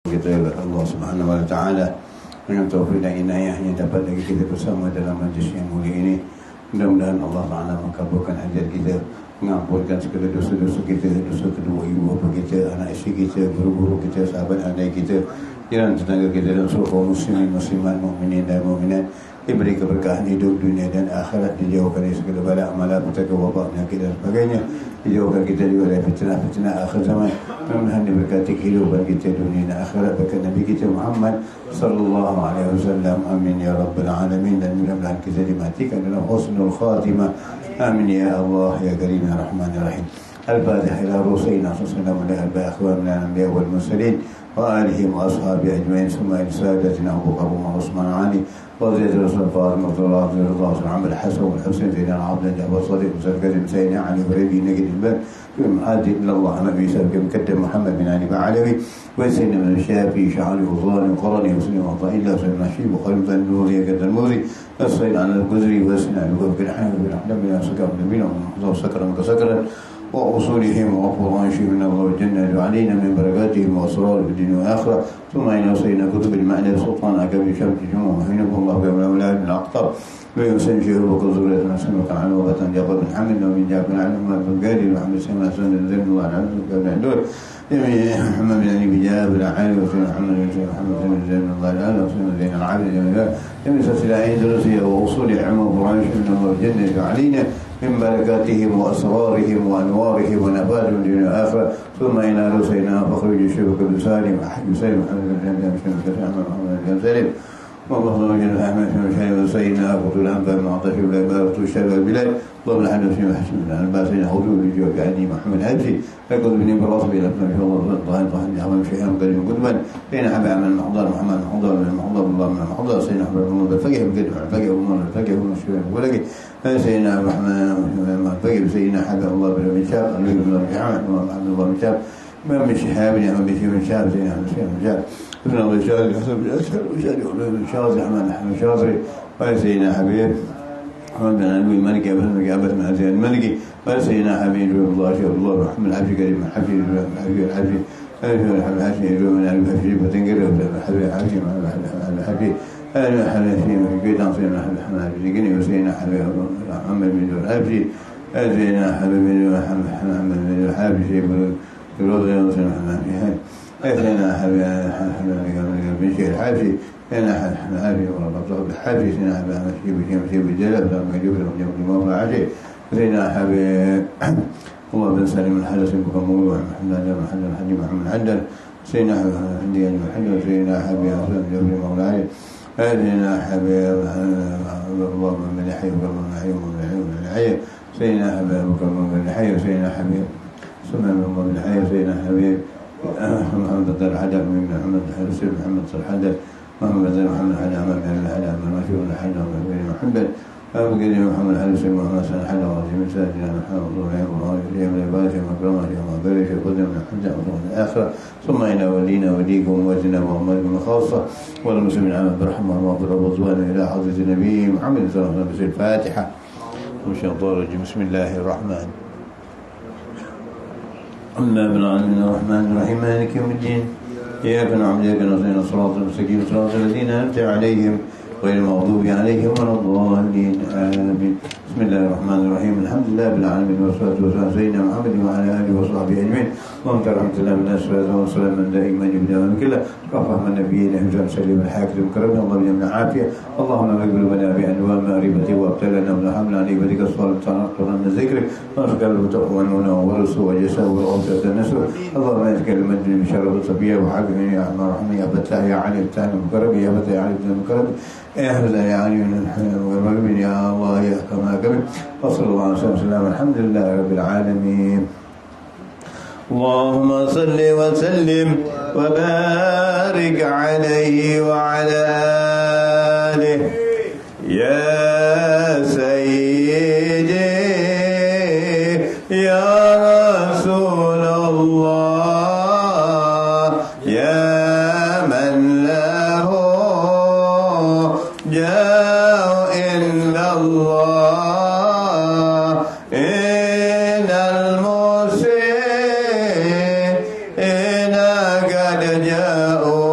Kita Allah Subhanahu wa taala dengan taufik dan inayahnya dapat lagi kita bersama dalam majlis yang mulia ini. Mudah-mudahan Allah Taala mengabulkan hajat kita, mengampunkan segala dosa-dosa kita, dosa kedua ibu bapa kita, anak isteri kita, guru-guru kita, sahabat adik kita, jiran tetangga kita dan seluruh kaum muslimin, muslimat, mukminin dan mukminat. Diberi keberkahan hidup dunia dan akhirat, dijauhkan dari segala bala malapetaka, wabak, penyakit dan sebagainya. Dijauhkan kita juga dari fitnah-fitnah akhir zaman. Mudah-mudahan diberkati kehidupan kita dunia dan akhirat berkat Nabi kita Muhammad sallallahu alaihi wasallam. Amin ya rabbal alamin. Dan mudah-mudahan kita dimatikan dalam husnul khatimah. Amin ya Allah ya karim ya rahman ya rahim. Al-Fatihah ila Rasulina sallallahu alaihi wa sallam min al-anbiya wal mursalin wa alihi wa ashabihi ajma'in. Summa sadatina Abu Bakar wa Utsman Ali وزيد رسول فاطمة رضي الله عنه عمر الحسن والحسين سيدنا عبد الله جابر صديق وسلكة سيدنا علي وربي نجد الباب يوم عادي إلى الله نبي سلك مكتب محمد بن علي بعلوي وسيدنا من الشافعي شعري وظالم قرني وسلم وطا إلا سيدنا شيب وخير من النور يكد الموري الصيد عن القدري وسيدنا الوقف بالحمد بالحمد بنا سكر نبينا ومحضر سكرا وكسكرا وأصولهم وأفضل من الله الجنة علينا من بركاتهم وأسرار الدين والآخرة. ثم إلى سيدنا كتب المعنى سلطان أكبر شمس جمعه وحينكم الله قبل أولاد من الأقطار ويسن شيخ وكل زورة نسمك عن وبة جابر بن حمد ومن جابر بن علم بن قادر وحمد سيما سنة الزين الله عنه قبل عدول محمد بن علي بجابر العالي وسيدنا محمد بن زين الله العالي وسيدنا زين العابد يمن سلسلة عين درسية وأصول عمر برعيش من الله الجنة علينا من بركاتهم وأسرارهم وأنوارهم ونفاتهم دين الآخرة. ثم إلى رسينا فخرج الشيخ بن سالم أحد سالم محمد بن سالم والله وجل أحمد بن شهيد وسيدنا أبو الأنباء المعطف والعبارة والشهد والبلاد اللهم الحمد في محسن الباسين حضور الجوع عني محمد هدي فقد بني بالرصب إلى أفنى في الله ظاهر ظاهر عمل شيئا قريب قدما بين حب عمل محضر محمد محضر من محضر الله من محضر سيدنا أحمد بن بالفقه بقدر الفقه ومن الفقه ومشكلة ولكن سيدنا محمد فقه سيدنا حب الله بن شاب النبي بن محمد محمد الله بن شاب من شهاب من بن شاب سيدنا أحمد بن شاب ابن الله الشاذلي حسن بن أسهل وشاذلي ابن الشاذلي أحمد الشاذلي وسيدنا حبيب محمد بن علوي الملكي أبو الملكي أبو المعزي الملكي وسيدنا حبيب الله شيخ الله محمد الحبشي كريم الحبشي الحبشي الحبشي يجوا من الحبشي بتنقل الحبشي الحبشي الحبشي الحبشي في قيدان سيدنا محمد الحبشي قني وسيدنا حبيب محمد بن الحبشي سيدنا حبيب محمد بن الحبشي برضي سيدنا محمد سيدنا حبيب بن شيخ الحبشي سيدنا حبيب الحبشي سيدنا حبيب مشي بالجلال فلما يجيب لهم جمع الله عشي سيدنا حبيب الله بن سالم الحدث بكمول محمد حدث سيدنا حبيب محمد سيدنا حبيب حسن جبري مولاي سيدنا حبيب الله بن حي وقرن حي ومن حي سيدنا حبيب وقرن حي سيدنا حبيب سمع الله بن حي سيدنا حبيب محمد بن حدث من محمد حسين محمد صل حدث محمد بن محمد حدث محمد بن حدث مشهور حدث محمد أبقي محمد حسين محمد صل حدث وعظيم سيدنا محمد الله عليه وسلم العباد مكرمة يوم بارك قدم من حجة وصول الآخرة. ثم إلى ولينا وليكم وزنا وأمالكم الخاصة والمسلمين عامة برحمة ومغفرة وضوان إلى حضرة النبي محمد صلى الله عليه وسلم. الفاتحة. الشيطان الرجيم. بسم الله الرحمن الرحمن الرحيم مالك يوم الدين إياك نعبد وإياك نستعين صراط المستقيم صراط الذين أنعمت عليهم غير المغضوب عليهم ولا الضالين آمين. بسم الله الرحمن الرحيم الحمد لله رب العالمين والصلاة والسلام سيدنا محمد وعلى آله وصحبه أجمعين. اللهم رحمة الله من الصلاة والسلام من دائما يبدأ من كله رفع من نبينا حجاب سليم الحاكم كرمنا الله بنا عافية. اللهم اغفر لنا بأنواع معرفتك وابتلنا من حملنا عليك الصلاة تنقلنا من ذكرك ونسكن التقوى والرسول والجسد والأوفية النسل. اللهم اذكر المجد من شر الصبية وحقنا يا أرحم الراحمين يا فتاح يا علي فتاح المكرم يا فتاح يا علي فتاح المكرم يا هذا يا علي من الحياة والرجل يا الله يا كما كبر. وصلى الله عليه وسلم. الحمد لله رب العالمين. اللهم صل وسلم وبارك عليه وعلى آله يا سيدي يا رسول الله يا من له جاء إلا الله إن المسلمين قد جاءوا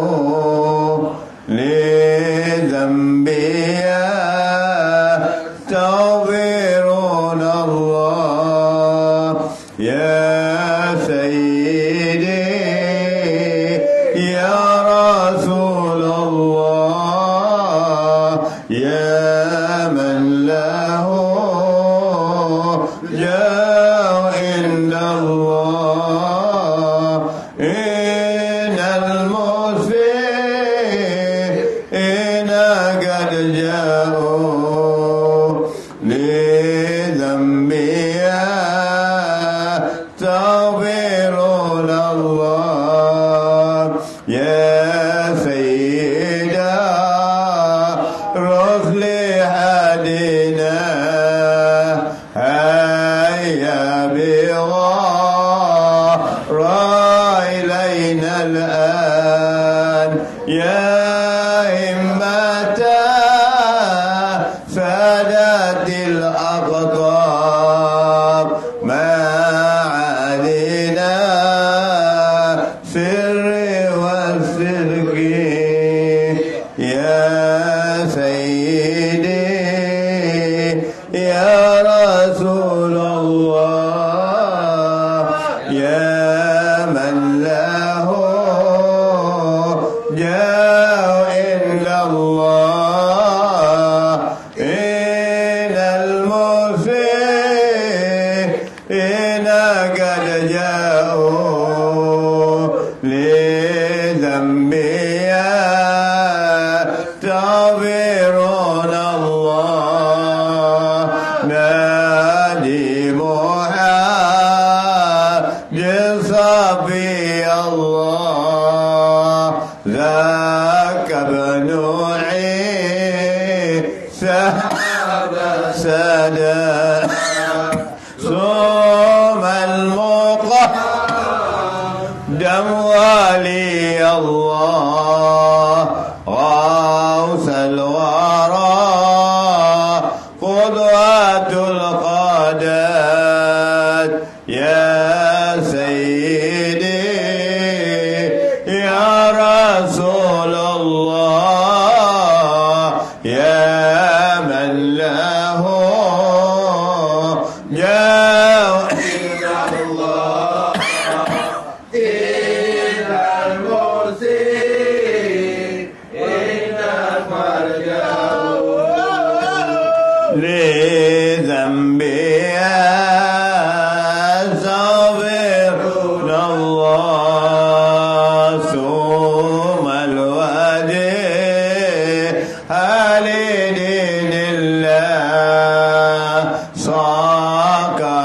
سيدا رسل هدينا هيا بغار إلينا الآن يا همة سادات الأقطاب ما علينا سر والسرق يا سيدي يا رسول الله يا من له جاء إلا الله إن المسيئين قد جاءوا لذنبي يعتبرون الله نادي محمد صبي الله ذاك ابن عيسى سدى ثم المقدم ولي الله غوث الورى قدوة القادات يا سيدي يا رسول الله يا من له جاء الله إلى المرسلين إن فرجعوا لذنبي يستغفرون الله ثم الوجه لدين الله صاقبنا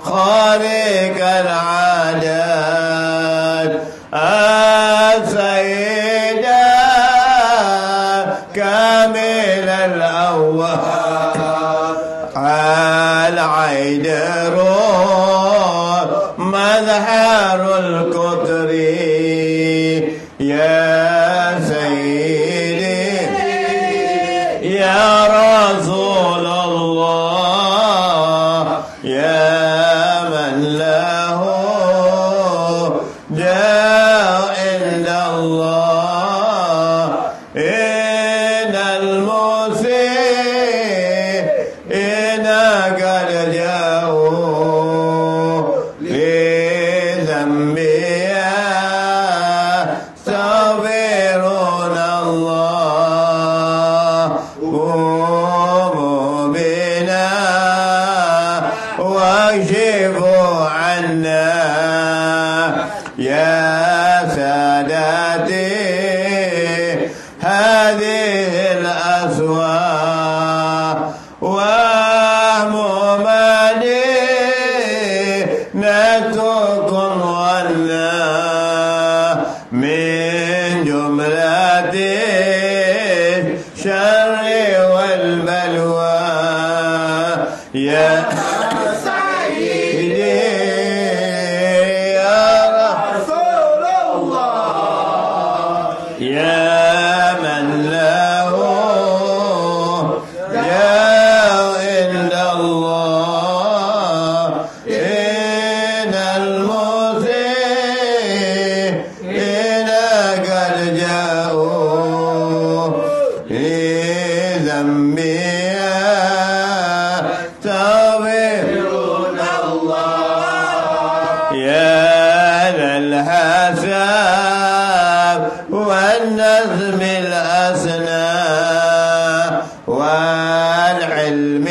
خالق العادات السيدة كامل الأول العيدر مظهر القدر يا سيدي يا رسول الله يا من له جاء إلا الله إن المسيئين قد جاءوا لذنبي يستغفرون الله قوموا بنا واكشفوا عنا يا سادتي هذه الأسواق ومدينتكم ولا من جملة الشر والبلوى يا سيدي يا رسول الله يا من له جاء إلا الله إن المسيئين قد جاءوا لذنبي يستغفرون الله يا ذا الحساب والنظم الأسنى والعلم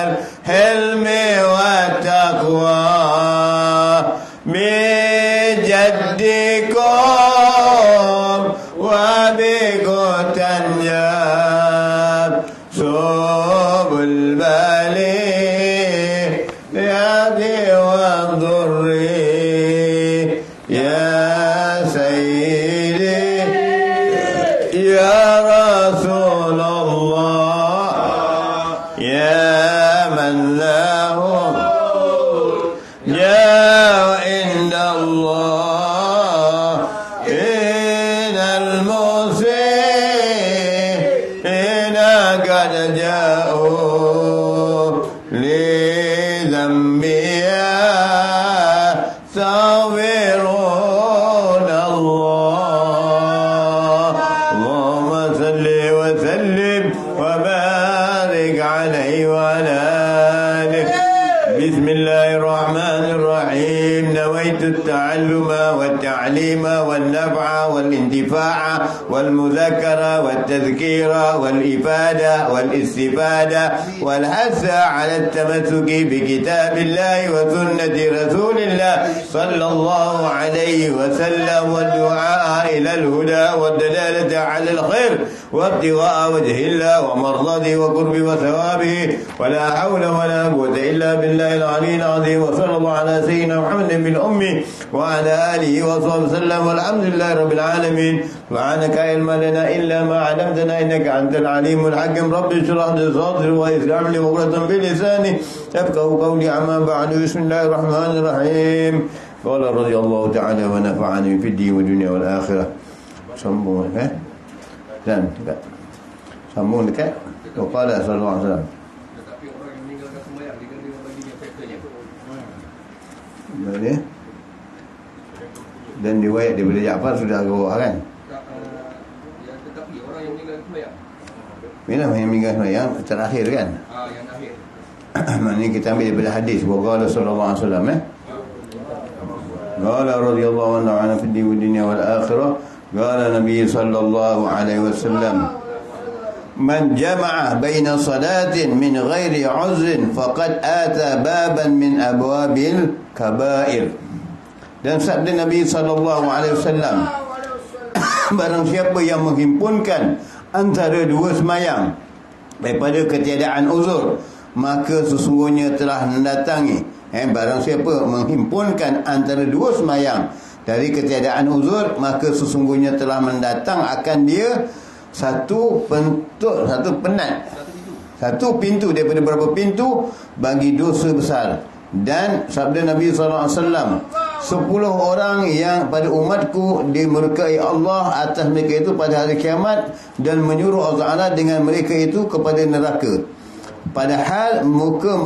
والحلم والتقوى من جدكم وبكم تنجاب سبل البلي يدي والضر الله إن المسيئين قد جاءوا لذنبها يستغفرون الله اللهم صل وسلم وبارك عليه وعلى آله بسم الله الرحمن الرحيم نويت التعلم والتعليم والنفع والانتفاع والمذاكرة والتذكير والإفادة والاستفادة والحث على التمسك بكتاب الله وسنة رسول الله صلى الله عليه وسلم والدعاء إلى الهدى والدلالة على الخير وابتغاء وجه الله ومرضاته وقرب وثوابه ولا حول ولا قوة إلا بالله العلي العظيم وصلى الله على سيدنا محمد بالأمي وعلى آله وصحبه وسلم والحمد لله رب العالمين سبحانك لا علم لنا إلا ما علمتنا إنك أنت العليم الحكيم رب اشرح لي صدري ويسر لي عقدة بلساني يفقهوا قولي عما بعد بسم الله الرحمن الرحيم قال رضي الله تعالى ونفعني في الدين والدنيا والآخرة sambung dan dekat sambung dekat waqala sallallahu alaihi wasallam tetapi orang yang meninggalkan sembahyang dia kena bagi dia pekernya. Boleh. Dan riwayat daripada Ja'far sudah agak kan? Ya, tetapi orang yang meninggalkan sembahyang. Bila yang meninggal sembahyang terakhir kan? Yang akhir. Maknanya kita ambil daripada hadis waqala sallallahu alaihi wasallam qala radhiyallahu anhu fi dunya wal akhirah qala nabi sallallahu alaihi wasallam man jama'a baina salatin min ghairi 'uzrin faqad ata baban min abwabil kaba'ir. Dan sabda Nabi sallallahu alaihi wasallam barang siapa yang menghimpunkan antara dua semayang daripada ketiadaan uzur maka sesungguhnya telah mendatangi barang siapa menghimpunkan antara dua semayang dari ketiadaan uzur maka sesungguhnya telah mendatang akan dia satu pintu daripada beberapa pintu bagi dosa besar. Dan sabda Nabi SAW 10 orang yang pada umatku dimurkai Allah atas mereka itu pada hari kiamat dan menyuruh Allah Ta'ala dengan mereka itu kepada neraka padahal muka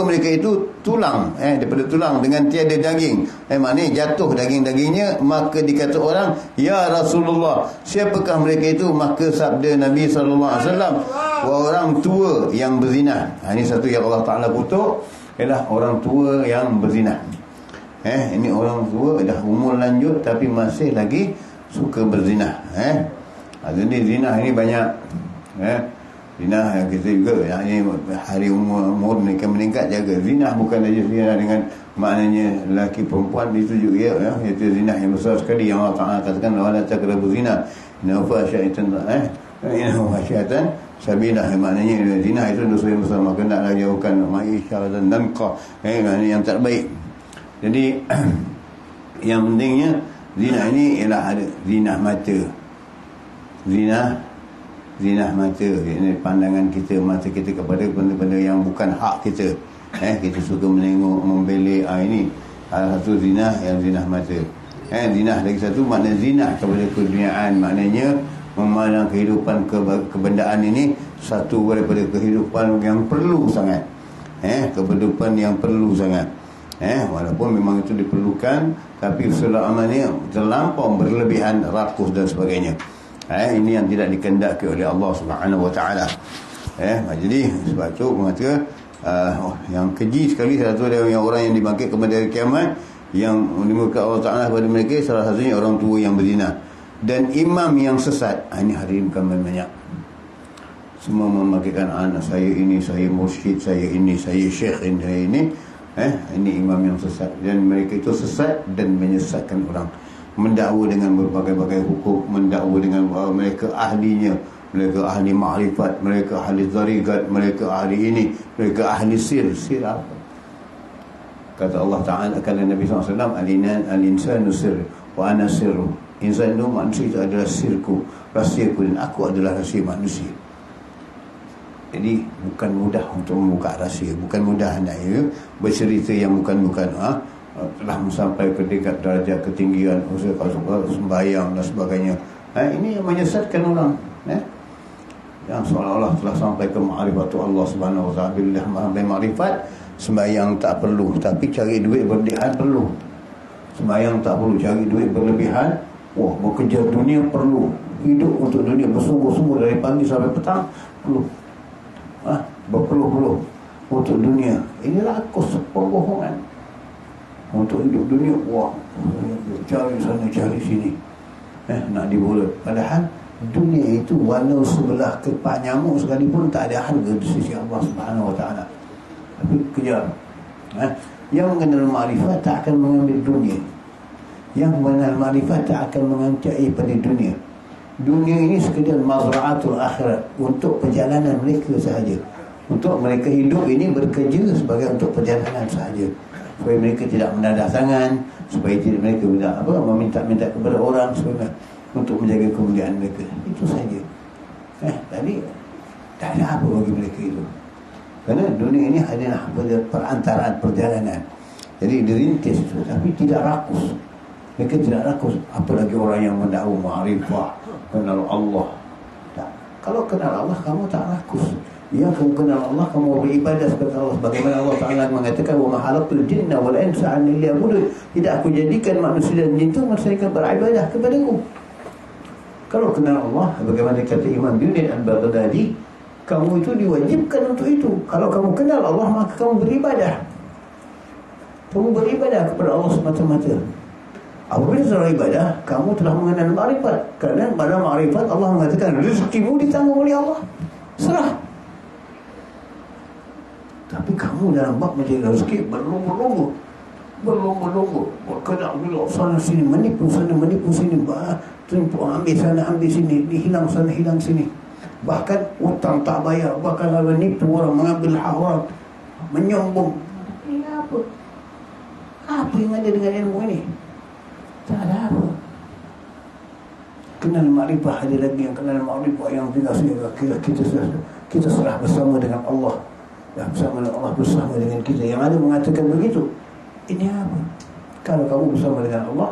mereka itu tulang daripada tulang dengan tiada daging maknanya jatuh daging-dagingnya. Maka dikata orang, ya Rasulullah, siapakah mereka itu? Maka sabda Nabi SAW, orang tua yang berzina. Ini satu yang Allah Ta'ala kutuk, ialah orang tua yang berzina. Ini orang tua dah umur lanjut tapi masih lagi suka berzina. Jadi zina ini banyak. Zina yang kita juga yang ini hari umur mereka meningkat jaga. Zina bukan saja zina dengan maknanya lelaki perempuan, itu juga itu zina yang besar sekali yang Allah Ta'ala katakan wala taqrabu zina innahu fahsyatan sabilah. Maknanya zina itu dosa yang besar, maka hendaklah jauhkan ma'isyah dan nanqa yang tak baik. Jadi yang pentingnya zina ini ialah ada zina mata. Zina mata, ini pandangan kita, mata kita kepada benda-benda yang bukan hak kita. Kita suka menengok, membelek. Ini salah satu zina, yang zina mata. Zina lagi satu makna zina kepada keduniaan, maknanya memandang kehidupan kebendaan ini satu daripada kehidupan yang perlu sangat. Kehidupan yang perlu sangat. Walaupun memang itu diperlukan, tapi selama-lamanya terlampau berlebihan, rakus dan sebagainya. Ini yang tidak dikehendaki oleh Allah Subhanahu Wa Taala. Jadi sebab itu mengatakan yang keji sekali satu dari orang yang dibangkit kepada hari kiamat yang dimurkai Allah Taala kepada mereka, salah satunya orang tua yang berzina dan imam yang sesat. Ini hari ini bukan banyak. Semua membangkitkan anak saya ini, saya mursyid, saya ini, saya syekh ini. Ini imam yang sesat dan mereka itu sesat dan menyesatkan orang. Mendakwa dengan berbagai-bagai hukum, mendakwa dengan mereka ahlinya, mereka ahli makrifat, mereka ahli zarigat, mereka ahli ini, mereka ahli sir apa? Kata Allah Ta'ala, kata Nabi SAW, al-insanu sir wa ana sirru. Insan itu, manusia itu adalah sirku, rahsiaku, dan aku adalah rahsia manusia. Jadi bukan mudah untuk membuka rahsia, bukan mudah nak bercerita yang bukan-bukan. telah sampai ke tingkat darjah ketinggian usaha sembahyang dan sebagainya. Ini yang menyesatkan orang, yang seolah-olah telah sampai ke ma'rifatul Allah Subhanahu wa taala. Bila sampai ma'rifat, sembahyang tak perlu, tapi cari duit berlebihan perlu. Sembahyang tak perlu, cari duit berlebihan. Bekerja dunia perlu, hidup untuk dunia bersungguh-sungguh dari pagi sampai petang perlu. Berpeluh-peluh untuk dunia. Ini rakus pembohongan. Untuk hidup dunia, cari sana cari sini, nak dibulat. Padahal dunia itu walau sebelah kepak nyamuk sekalipun tak ada harga di sisi Allah Subhanahu wa taala. Tapi kejar. Yang mengenal makrifat tak akan mengambil dunia. Yang mengenal makrifat tak akan mengancai pada dunia. Dunia ini sekadar mazra'atul akhirat, untuk perjalanan mereka sahaja. Untuk mereka hidup ini bekerja sebagai untuk perjalanan sahaja, supaya mereka tidak mendadah tangan, supaya tidak mereka tidak meminta-minta kepada orang, supaya untuk menjaga kemuliaan mereka. Itu saja. Tadi tak ada apa bagi mereka itu. Kerana dunia ini hanyalah perantaraan perjalanan. Jadi dirintis itu, tapi tidak rakus. Mereka tidak rakus. Apalagi orang yang mendakwa ma'rifah, kenal Allah. Tak. Kalau kenal Allah, kamu tak rakus. Ya, kamu kenal Allah, kamu beribadah kepada Allah. Bagaimana Allah Ta'ala mengatakan, wa ma khalaqtul jinna wal insa illa liya'budun. Tidak aku jadikan manusia dan jin itu melainkan beribadah kepadaku. Kalau kenal Allah, bagaimana kata Imam Junaid al-Baghdadi, kamu itu diwajibkan untuk itu. Kalau kamu kenal Allah, maka kamu beribadah. Kamu beribadah kepada Allah semata-mata. Apabila seorang ibadah, kamu telah mengenal ma'rifat. Kerana pada ma'rifat Allah mengatakan, rezekimu ditanggung oleh Allah. Serah. Tapi kamu dalam bab mencari rezeki berlumba-lumba. Berkena dulu sana sini, menipu sana, menipu sini, tipu ambil sana, ambil sini, dihilang sana, hilang sini. Bahkan hutang tak bayar, bahkan menipu orang, mengambil hak orang, menyombong. Ini apa? Apa yang ada dengan ilmu ini? Tak ada apa. Kenal makrifah, ada lagi yang kenal makrifah yang kita serah bersama dengan Allah. Bersama dengan Allah, bersama dengan kita. Yang ada mengatakan begitu. Ini apa? Kalau kamu bersama dengan Allah,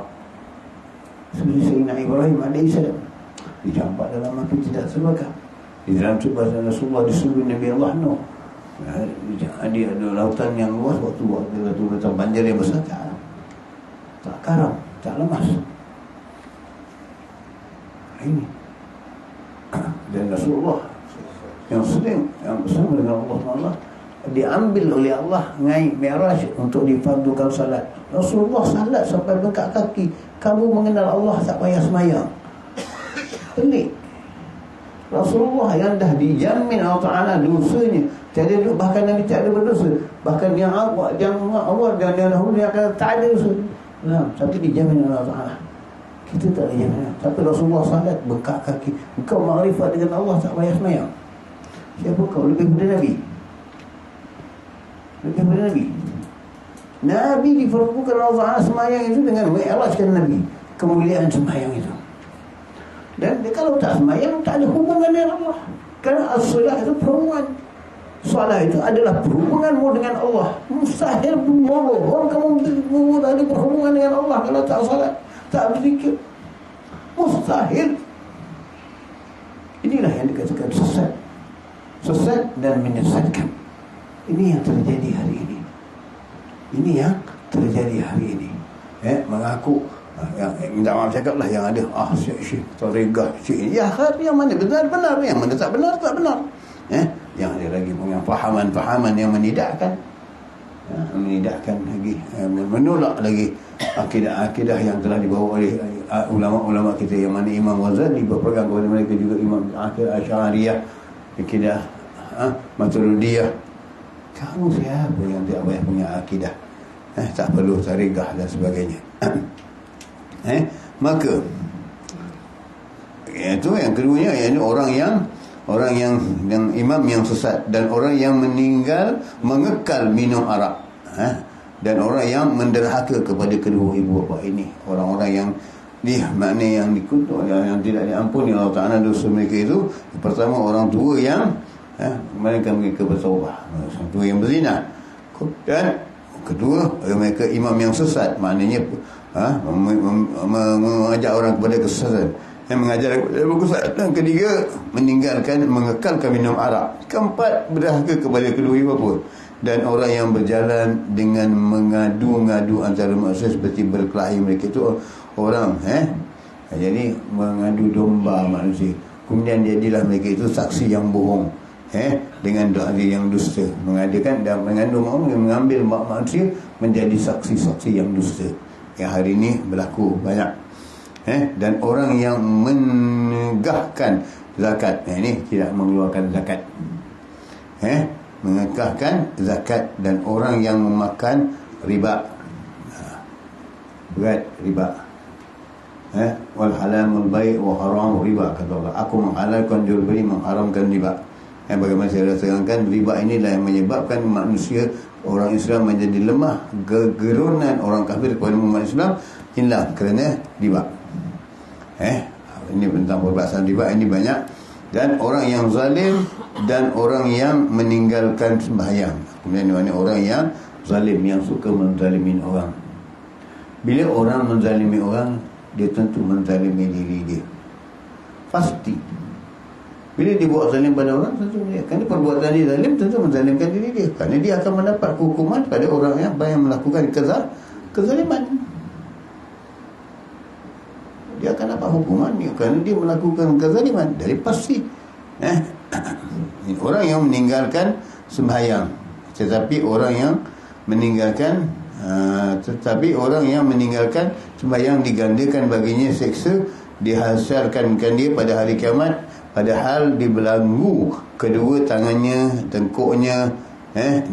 seperti Sayyidina Ibrahim AS, dicampak dalam api tidak terbakar. Di dalam cubaan Rasulullah disuruh Nabi Allah Nuh. Dia ada lautan yang luas, waktu datang banjir yang besar, tak karam, tak lemas. Ini dan Rasulullah yang sering yang bersama dengan Allah SWT diambil oleh Allah ngai Mi'raj untuk difardukan salat. Rasulullah salat sampai bengkak kaki. Kamu mengenal Allah tak payah semayang. Pelik. Rasulullah yang dah dijamin Allah Ta'ala dosanya, tiada, bahkan Nabi tak ada berdosa, bahkan yang awal dan yang dahulu yang akan tak ada dosa. Tapi dijamin Allah Ta'ala. Kita tak ada jaminan. Tapi Rasulullah salat bengkak kaki. Engkau makrifat dengan Allah tak payah semayang. Siapa kau lebih daripada Nabi? Lebih daripada Nabi. Nabi diperlukan Allah semayang itu dengan mengikhlaskan Nabi, kemuliaan semayang itu. Dan kalau tak semayang, tak ada hubungan dengan Allah. Kerana as-salat itu perhubungan. Salat itu adalah perhubunganmu dengan Allah. Mustahil orang kamu ada berhubungan dengan Allah kalau tak salat, tak berzikir. Mustahil. Inilah yang dikatakan sesat dan menyesatkan. Ini yang terjadi hari ini. Ini yang terjadi hari ini. Mengaku yang minta maaf cakap lah yang ada syekh tarekat syekh. Ya, yang mana benar, yang mana tak benar. Yang ada lagi punya fahaman yang menidakkan lagi, menolak lagi akidah yang telah dibawa oleh ulama-ulama kita, yang mana Imam Ghazali berpegang kepada mereka, juga Imam Asy'ariyah, akidah Maturidiyah. Kamu siapa yang tidak boleh punya akidah? Tak perlu tarikah dan sebagainya. Maka itu yang keduanya, iaitu orang yang imam yang sesat, dan orang yang meninggal mengekal minum arak, dan orang yang menderhaka kepada kedua ibu bapa ini. Orang-orang yang makna yang dikutuk, yang tidak diampuni Allah Ta'ala dosa mereka itu. Pertama, orang tua yang mereka bertaubat, orang tua yang berzina, dan Kedua, mereka imam yang sesat, maknanya mengajak orang kepada kesesatan, yang mengajar kepada kesesatan. Dan ketiga, mengekalkan minum arak. Keempat, berdahaga kepada kedua ibu bapa. Dan orang yang berjalan dengan mengadu-ngadu antara manusia seperti berkelahi. Mereka itu orang jadi mengadu domba manusia. Kemudian jadilah mereka itu saksi yang bohong, dengan doa yang dusta, mengadakan dan mengandung orang yang mengambil manusia menjadi saksi-saksi yang dusta, yang hari ini berlaku banyak. Dan orang yang menegahkan zakat, ini tidak mengeluarkan zakat, mengekahkan zakat. Dan orang yang memakan riba, berat riba, wal halamul bai' wa haram riba, kata Allah, aku menghalalkan jual beli, mengharamkan riba. Bagaimana saya rasakan, riba inilah yang menyebabkan manusia, orang Islam menjadi lemah, kegerunan orang kafir kepada umat Islam inilah kerana riba. Ini tentang perbahasan riba ini banyak. Dan orang yang zalim dan orang yang meninggalkan sembahyang. Kemudian mana orang yang zalim, yang suka menzalimi orang. Bila orang menzalimi orang, dia tentu menzalimi diri dia, pasti. Bila dia buat zalim pada orang, tentu dia, kerana perbuatan dia zalim, tentu menzalimkan diri dia, kerana dia akan mendapat hukuman pada orang yang melakukan kezaliman. Dia akan dapat hukuman kerana dia melakukan kezaliman. Dari pasti orang yang meninggalkan sembahyang, tetapi orang yang meninggalkan sembahyang digandakan baginya seksa, dihasilkan dia pada hari kiamat, padahal dibelenggu kedua tangannya, tengkuknya,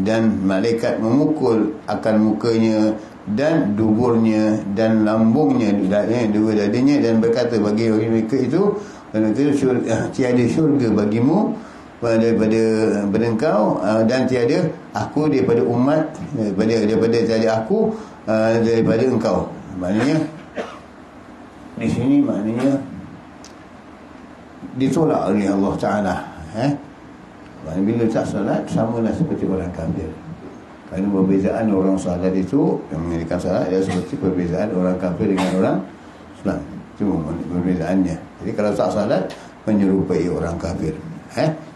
dan malaikat memukul akan mukanya dan duburnya dan lambungnya, dua dadanya, dan berkata bagi mereka itu, tiada syurga bagimu daripada engkau, dan tiada aku daripada umat, daripada tiada aku daripada engkau. Maknanya di sini maknanya ditolak oleh Allah Ta'ala. Bila tak salat, samalah seperti orang kafir. Kerana perbezaan orang salat itu, yang menjadikan salat adalah seperti perbezaan orang kafir dengan orang Islam. Itu perbezaannya. Jadi kalau tak salat, menyerupai orang kafir.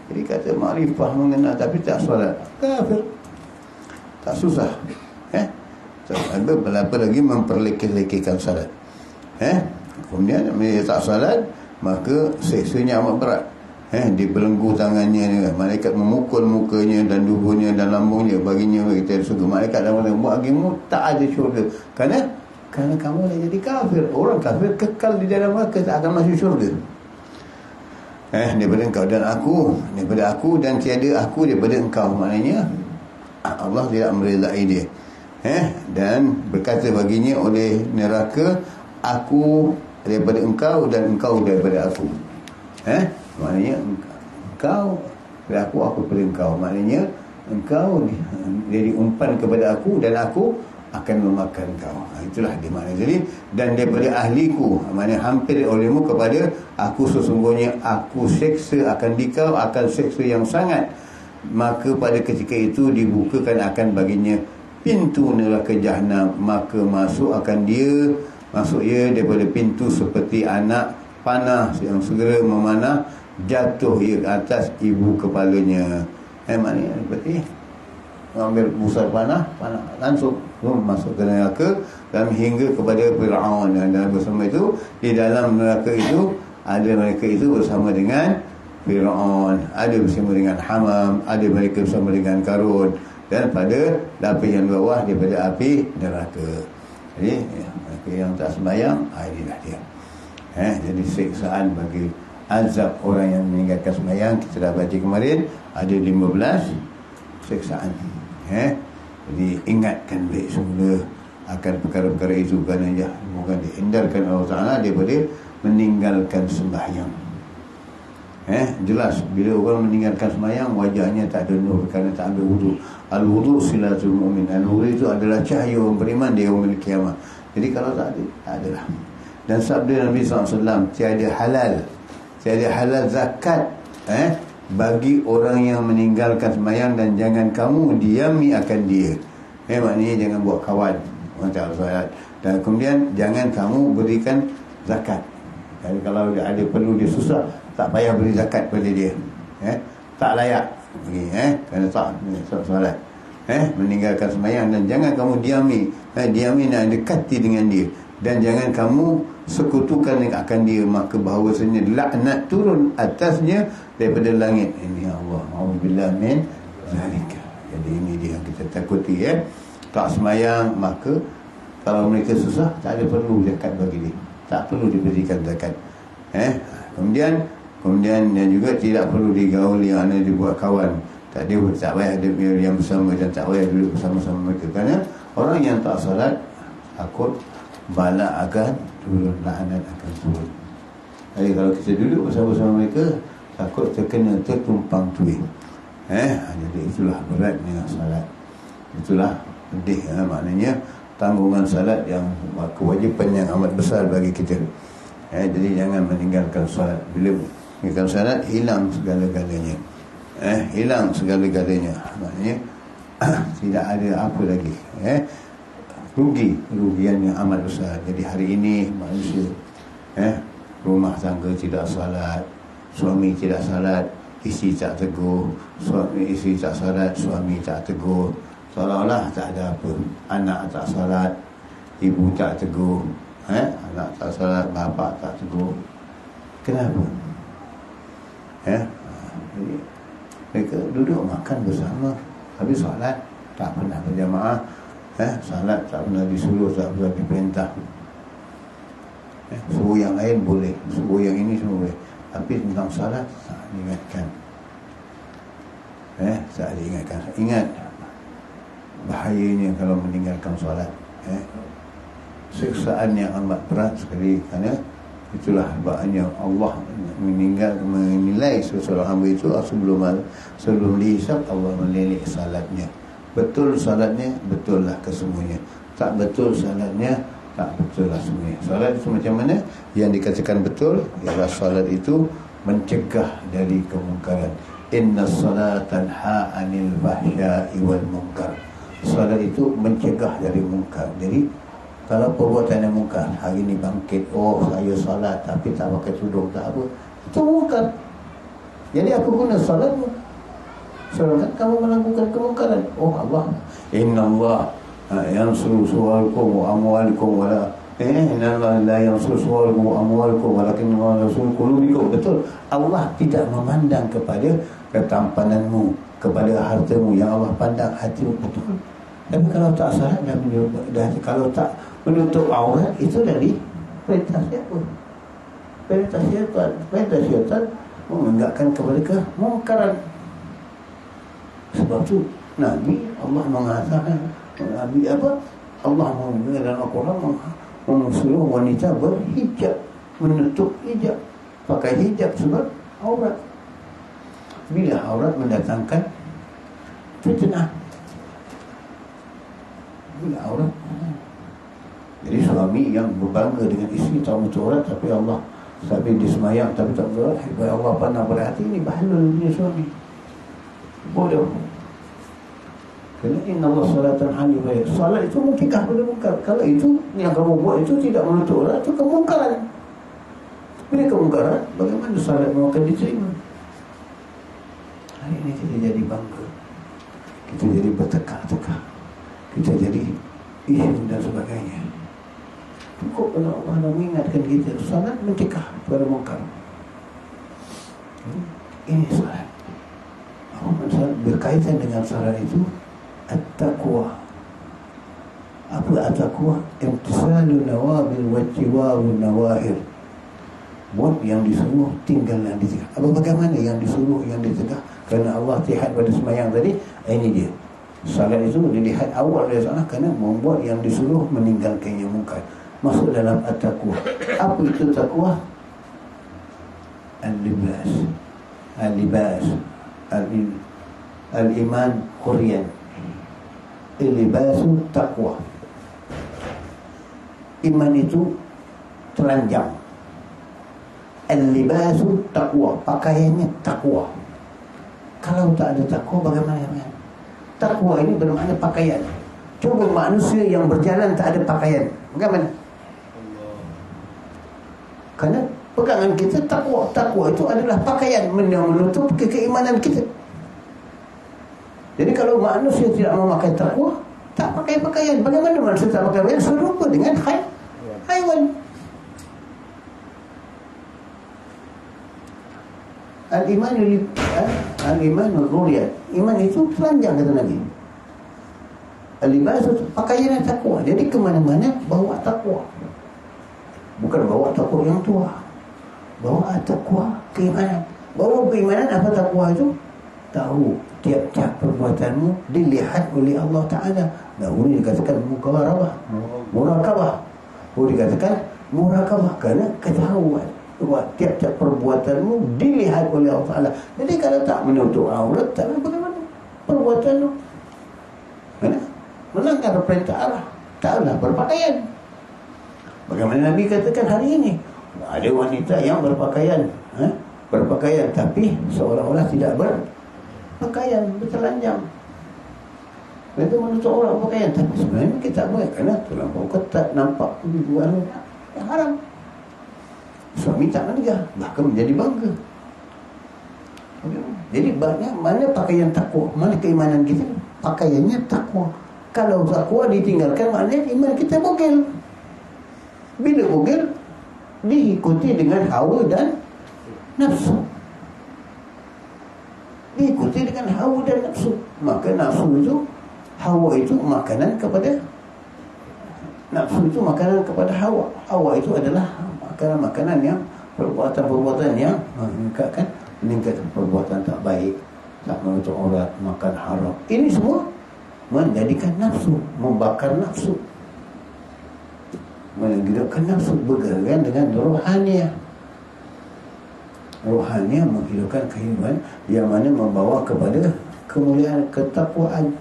Jadi kata makrifah mengenal tapi tak salat, kafir. Tak susah. Apa lagi memperlekeh-lekehkan salat. Kemudian bila tak salat, maka seksanya amat berat. Dibelenggu tangannya, malaikat memukul mukanya dan duburnya dan lambungnya, baginya kita surga. Malaikat dan malaikat bagimu tak ada syurga, kerana kamu dah jadi kafir. Orang kafir kekal di dalam neraka, tak akan masuk syurga. Daripada engkau dan aku, daripada aku dan tiada aku daripada engkau. Maknanya Allah tidak meredai dia. Dan berkata baginya oleh neraka, aku daripada engkau dan engkau daripada aku. Maknanya engkau daripada aku daripada engkau. Maknanya engkau jadi umpan kepada aku dan aku akan memakan kau. Itulah dia makna. Jadi, dan daripada ahliku, maknanya hampir olehmu kepada aku, sesungguhnya aku seksa akan dikau, akan seksa yang sangat. Maka pada ketika itu dibukakan akan baginya pintu neraka Jahannam, maka masuk ia daripada pintu seperti anak panah yang segera memanah, jatuh ia ke atas ibu kepalanya. Maknanya seperti ambil busa panah langsung masuk ke neraka, dan hingga kepada Fir'aun. Dan bersama itu, di dalam neraka itu ada mereka itu bersama dengan Fir'aun, ada bersama dengan Hamam, ada mereka bersama dengan Karun, dan pada lapisan bawah daripada api neraka. Jadi mereka yang tak sembahyang, inilah dia. Jadi siksaan bagi azab orang yang meninggalkan sembahyang, kita dah baca kemarin, ada 15 siksaan. Jadi ingatkan baik semula akan perkara-perkara itu, kerana moga dihindarkan Allah Ta'ala daripada meninggalkan sembahyang. Jelas bila orang meninggalkan sembahyang, wajahnya tak ada nur kerana tak ambil wudu. Al-wudu silatul mu'min. Al-wudu itu adalah cahaya orang beriman di yaumil qiyamah. Jadi kalau tak ada, tak adalah. Dan sabda Nabi SAW, tiada halal zakat bagi orang yang meninggalkan sembahyang, dan jangan kamu diami akan dia. Maknanya jangan buat kawan orang tak solat. Dan kemudian jangan kamu berikan zakat. Jadi kalau ada perlu dia susah, tak payah beri zakat pada dia. Tak layak bagi, kerana tak solat. Meninggalkan sembahyang. Dan jangan kamu diami nak dekati dengan dia, dan jangan kamu sekutukan akan dia, maka bahawasanya laknat turun atasnya daripada langit. Ini Allah, auzubillah min zalika. Jadi ini dia yang kita takuti. Tak sembahyang, maka kalau mereka susah, tak ada perlu zakat bagi dia, tak perlu diberikan zakat. Kemudian dan juga tidak perlu digauli, ana dibuat kawan. Tak payah ada yang bersama, dan tak payah duduk bersama-sama mereka. Kerana orang yang tak salat, takut bala akan turun, laknat akan turun. Jadi kalau kita duduk bersama-sama mereka, takut tertumpang tuih. Jadi itulah beratnya salat. Itulah pedih, maknanya tanggungan salat yang kewajipan yang amat besar bagi kita. Jadi jangan meninggalkan salat. Bila meninggalkan salat, hilang segala-galanya. Hilang segala-galanya. Maknanya tidak ada apa lagi. Rugian yang amat besar. Jadi hari ini manusia rumah tangga tidak salat, suami tidak salat, isteri tak tegur, isteri tak salat, suami tak tegur, seolah-olah tak ada apa. Anak tak salat, ibu tak tegur, anak tak salat, bapa tak tegur. Kenapa? Jadi mereka duduk makan bersama, tapi solat tak pernah berjamaah. Salat tak pernah disuruh, tak pernah diperintah. Suruh yang lain boleh, suruh yang ini semua boleh, tapi tentang salat tak diingatkan. Tak diingatkan. Ingat bahayanya kalau meninggalkan solat. Siksaan yang amat berat sekali. Kerana itulah sebabnya Allah menilai seseorang hamba itu sebelum dihisab, Allah melilik salatnya. Betul salatnya, betul lah kesemuanya. Tak betul salatnya, tak betul lah semuanya. Salat itu macam mana? Yang dikatakan betul ialah salat itu mencegah dari kemungkaran. Inna salata tanha 'anil fahsya'i wal munkar. Salat itu mencegah dari mungkar. Jadi kalau perbuatan yang mungkar, hari ni bangkit, saya salat tapi tak pakai tudung, tak apa, itu mungkar. Jadi apa guna salatmu? Salat kamu melakukan kemungkaran. Allah, inna Allah yansuru suwalakum wa amwalikum wala inna Allah la yansuru suwalakum wa amwalikum walakin Allah yansuru qulubikum. Betul, Allah tidak memandang kepada ketampananmu, kepada hartamu. Yang Allah pandang hatimu. Betul. Tapi kalau tak salat dan kalau tak menutup aurat, itu dari perintah siapa? Perintah syaitan. Perintah syaitan menganggapkan kepada kemungkaran. Sebab tu Nabi Allah mengatakan, Nabi apa? Allah mengatakan dalam Al-Quran mensuruh wanita berhijab, menutup hijab, pakai hijab sebab aurat. Bila aurat mendatangkan fitnah. Bila aurat. Jadi suami yang berbangga dengan isteri tak menutup aurat, tapi Allah, tapi dia semayang tapi tak berat, Allah pandang pada hati, ini bahalul dia suami. Bodoh. Kerana inna Allah salatan hanif. Salat itu mencegah pada mungkar. Kalau itu yang kamu buat itu tidak menutup aurat, itu kemungkaran. Bila kemungkaran, bagaimana salatmu akan diterima? Hari ini kita jadi bangga, kita jadi bertekak-tekak, kita jadi isu dan sebagainya. Cukup kalau Allah nak mengingatkan kita, salat mencegah pada mungkar. Ini salat. Berkaitan dengan salat itu at-taqwa. Apa at-taqwa? Imtisalu nawabil wa jiwaru nawahir. Buat yang disuruh, tinggal yang dicegah. Bagaimana yang disuruh, yang dicegah? Kerana Allah lihat pada semayang tadi, ini dia. Salat itu dilihat awal dari sana, kerana membuat yang disuruh, meninggalkan yang mungkar. Masuk dalam at-taqwa. Apa itu taqwa? Al-libas. Al-libas. Al-iman Quryan. Al-libasu taqwa. Iman itu telanjang. Al-libasu taqwa. Pakaiannya taqwa. Kalau tak ada taqwa, bagaimana? Taqwa ini bermakna pakaian. Cuba manusia yang berjalan tak ada pakaian, bagaimana? Kerana pegangan kita takwa. Takwa itu adalah pakaian menutup keimanan kita. Jadi kalau manusia tidak memakai takwa, tak pakai pakaian, bagaimana manusia tak pakai pakaian? Serupa dengan haiwan. Al-imanu ruyat. Iman itu telanjang, kata Nabi. Al-libas itu pakaian takwa. Jadi kemana-mana bawa takwa. Bukan bawa takwa yang tua, bawa takwa keimanan. Bawa keimanan apa takwa itu? Tahu tiap-tiap perbuatanmu dilihat oleh Allah Ta'ala. Dahulu dikatakan murakabah. Dikatakan murakabah kerana ketahuan bahawa tiap-tiap perbuatanmu dilihat oleh Allah Ta'ala. Jadi kalau tak menutup aurat, tak bagaimana perbuatanmu? Mana? Melanggar perintah Allah. Taklah berpakaian. Bagaimana Nabi katakan hari ini, ada wanita yang berpakaian, berpakaian tapi seolah-olah tidak berpakaian, bertelanjang. Itu menutup aurat pakaian, tapi sebenarnya kita boleh kerana terlampau ketat, nampak tujuan yang haram. Suami tak menegah, bahkan menjadi bangga. Jadi banyak mana pakaian takwa, mana keimanan kita, pakaiannya takwa. Kalau takwa ditinggalkan, maknanya iman kita bogel. Bila bogel, diikuti dengan hawa dan nafsu. Diikuti dengan hawa dan nafsu. Maka nafsu itu, hawa itu makanan kepada nafsu itu makanan kepada hawa. Hawa itu adalah makanan-makanan yang perbuatan-perbuatan yang meningkatkan perbuatan tak baik, tak menutup aurat, makan haram. Ini semua menjadikan nafsu, membakar nafsu, menghidupkan nafsu, bergerak dengan rohaniah. Rohaniah menghidupkan kehidupan yang mana membawa kepada kemuliaan, ketakwaan,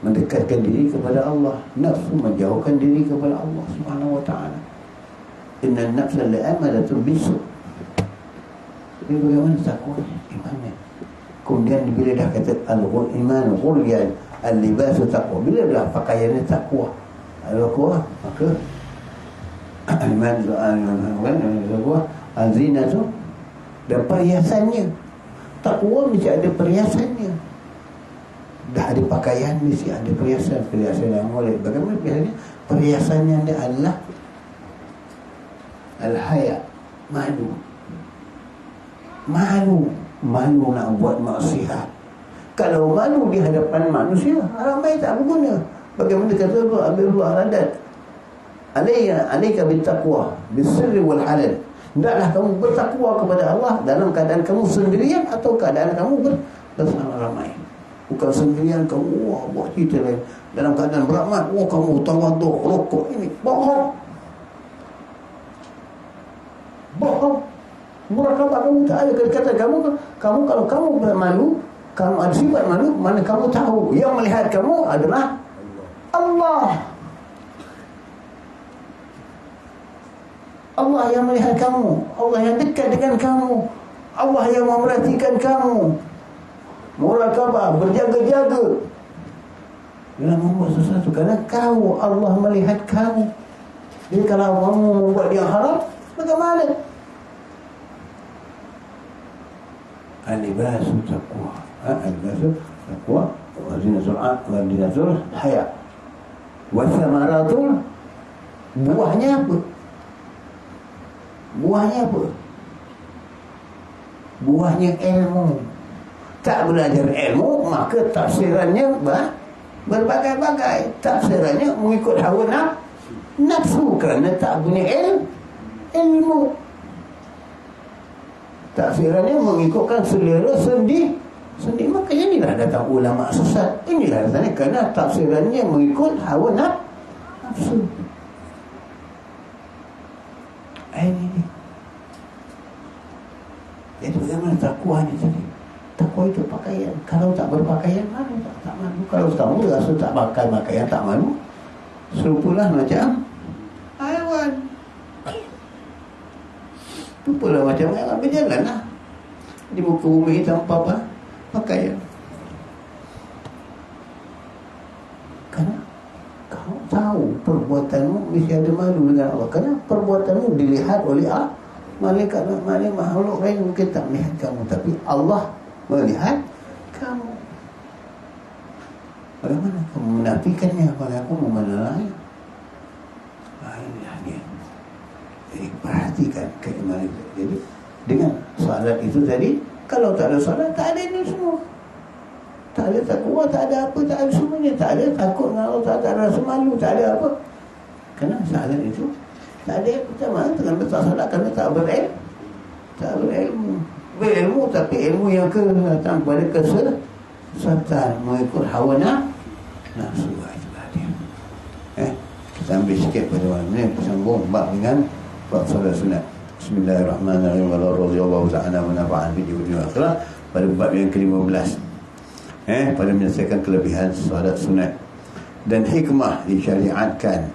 mendekatkan diri kepada Allah. Nafsu menjauhkan diri kepada Allah Subhanahu wa ta'ala. Inna nafsa la'amalatun bisu. Jadi bagaimana takwa imannya? Kemudian bila dah kata al-iman ghuryan, al-libasu taqwa, bila dah pakaiannya takwa, al-taqwa, maka iman taqwa, al-zinatu, dan perhiasannya. Takwa mesti ada perhiasannya. Dah ada pakaian, mesti ada perhiasan yang boleh. Bagaimana perhiasannya? Perhiasannya adalah al-haya, malu nak buat maksiat. Kalau malu di hadapan manusia, ramai tak berguna. Bagaimana kata Abu Hurairah, alayka bittaqwa bisirri wal halal. Hendaklah kamu bertakwa kepada Allah dalam keadaan kamu sendirian atau keadaan kamu bersama ramai. Bukan sendirian kamu buat cerita lain. Dalam keadaan beramai, kamu tawaduk, rokok, ini bohong. Murakabah kamu tak ada. Kata kamu kalau kamu bermalu, kamu ada sifat malu, mana kamu tahu yang melihat kamu adalah Allah. Allah yang melihat kamu, Allah yang dekat dengan kamu, Allah yang memerhatikan kamu. Murakabah, berjaga-jaga dalam membuat sesuatu, kerana kau, Allah melihat kamu. Jadi kalau kamu membuat yang haram, bagaimana? Al-libasu taqwa, al-libasu taqwa, wa zinatul haya, wa thamaratul, buahnya apa? Buahnya ilmu. Tak belajar ilmu, maka tafsirannya berbagai-bagai. Tafsirannya mengikut hawa nafsu, kerana tak punya ilmu. Tafsirannya mengikutkan selera sendiri. Maka inilah datang ulama sesat. Inilah datangnya kerana tafsirannya mengikut hawa nafsu. Ini. Jadi bagaimana takwanya tadi? Takwa itu pakaian. Kalau tak berpakaian, malu tak malu. Kalau kamu rasa tak pakai pakaian, tak malu, serupalah macam haiwan. Serupalah macam haiwan, berjalan lah di muka bumi tanpa pakaian. Kerana tahu perbuatanmu, mesti ada malu dengan Allah. Kerana perbuatanmu dilihat oleh malaikat makhluk lain mungkin tak melihat kamu, tapi Allah melihat kamu. Bagaimana kamu menafikannya kalau aku memenuhi? Inilah dia. Jadi perhatikan keimanan itu. Jadi dengan solat itu tadi, kalau tak ada solat, tak ada ini semua. Tak ada takwa, tak ada apa, tak ada semuanya. Tak ada takut dengan Allah, tak ada rasa malu, tak ada apa. Kerana solat itu tak ada yang pertama, kerana tak solat, kerana tak berilmu. Tak berilmu. Berilmu, tapi ilmu yang datang kepada kesesatan, mengikut hawa nafsu. Itulah dia. Kita ambil sikit pada malam ni, sambung bab dengan bab solat sunat. Bismillahirrahmanirrahim. Radhiyallahu ta'ala wa nafa'an bi dunya akhirah. Pada bab yang ke-15, pada menyelesaikan kelebihan solat sunat dan hikmah disyariatkan,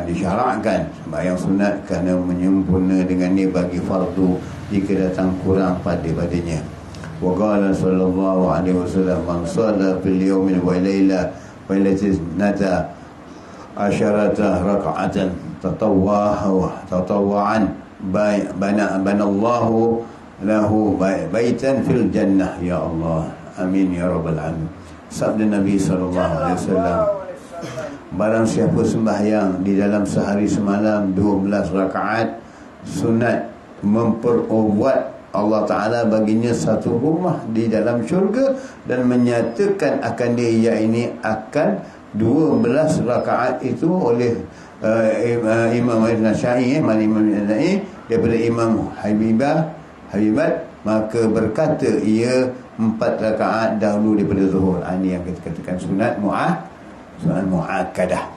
disyarakkan sembahyang sunat kerana menyempurna dengannya bagi fardu jika datang kurang padanya. Wa qala sallallahu alaihi wasallam, man shalla fil yawmi wa layla wa laylati nata asharata raka'atan tatawwa'an banallahu lahu baitan fil jannah. Ya Allah, amin ya rabbal alamin. Sabda Nabi sallallahu alaihi wasallam, barang siapa sembahyang di dalam sehari semalam 12 rakaat sunat, memperbuat Allah Ta'ala baginya satu rumah di dalam syurga dan menyatakan akan dia, ini akan 12 rakaat itu oleh Imam An-Nasa'i, Imam An-Nasa'i daripada Imam Habibat, maka berkata ia 4 rakaat dahulu daripada zuhur. Ini yang kita katakan sunat mu'akkadah.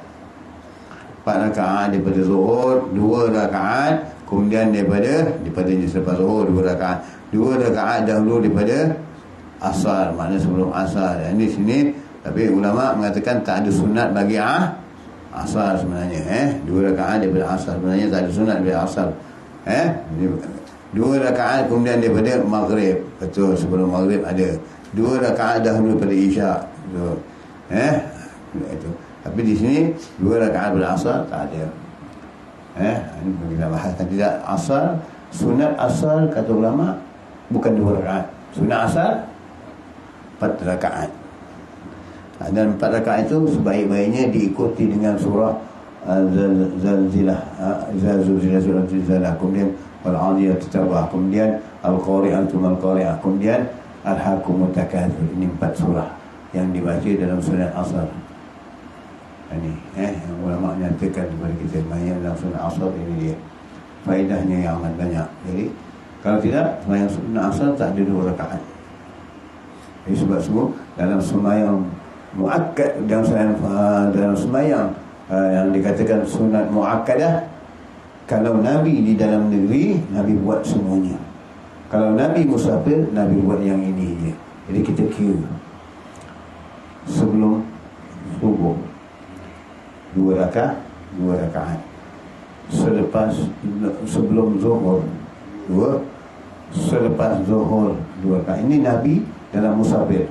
4 rakaat daripada zuhur, 2 rakaat kemudian daripadanya selepas zuhur, 2 rakaat. 2 rakaat dahulu daripada asar, maknanya sebelum asar. Dan di sini tapi ulama mengatakan tak ada sunat bagi asar sebenarnya. 2 rakaat daripada asar, sebenarnya tak ada sunat daripada asar. 2 rakaat kemudian daripada maghrib, betul, sebelum maghrib ada 2 rakaat dahulu daripada isyak. Itu. Tapi di sini 2 rakaat daripada asar tak ada. Ini kita bahaskan tidak asar. Sunat asar kata ulama bukan 2 rakaat. Sunat asar 4 rakaat. Dan 4 rakaat itu sebaik-baiknya diikuti dengan surah Zalzilah, Zalzilah, kemudian Al-Adiyah Tabah, kemudian Al-Qari'atu Mal-Qari'ah, kemudian Al-Hakumut Takatsur. Ini 4 surah yang dibaca dalam sunat asar. Ini yang ulama nyatakan kepada kita, banyak dalam sunat asar. Ini dia faedahnya yang amat banyak. Jadi kalau tidak, sembahyang sunat asar tak ada 2 rakaat. Jadi sebab semua dalam sembahyang muakkad, dalam sembahyang yang dikatakan sunat muakkadah, kalau Nabi di dalam negeri, Nabi buat semuanya. Kalau Nabi musafir, Nabi buat yang ini je. Jadi kita kira sebelum subuh 2 rakaat, sebelum zuhur 2, selepas zuhur 2 rakaat. Ini Nabi dalam musafir.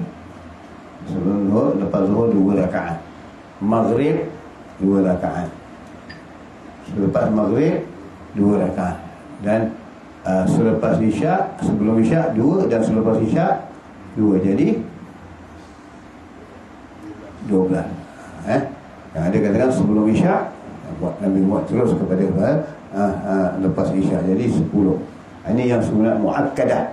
Sebelum zuhur, lepas zuhur 2 rakaat. Maghrib 2 rakaat. Selepas maghrib 2 rakaat. Dan selepas isyak, sebelum isyak 2, dan selepas isyak 2. Jadi 12. Yang ada katakan sebelum isyak, Nabi buat terus kepada lepas isyak, jadi 10. Ini yang sunat muakkadah.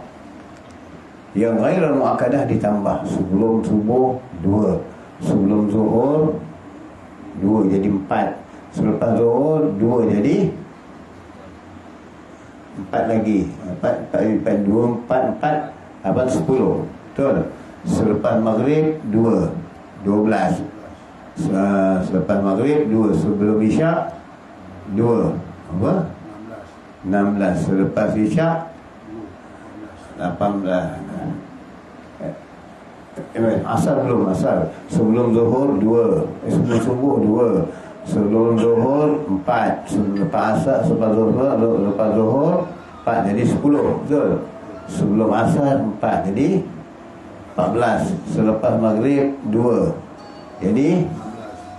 Yang ghairul muakkadah ditambah. Sebelum subuh 2, sebelum zuhur 2, jadi 4. Selepas zuhur 2, jadi 4 lagi. 4, 2, 4, 10. Betul? Selepas maghrib 2, 12. Selepas maghrib 2, sebelum isyak 2, 16. Selepas isyak 18. Asar belum, asar. Sebelum zuhur 2, sebelum subuh 2, sebelum zuhur 4, selepas asar, lepas zuhur 4, jadi 10. Betul? Sebelum asar 4, jadi 14. Selepas maghrib 2, jadi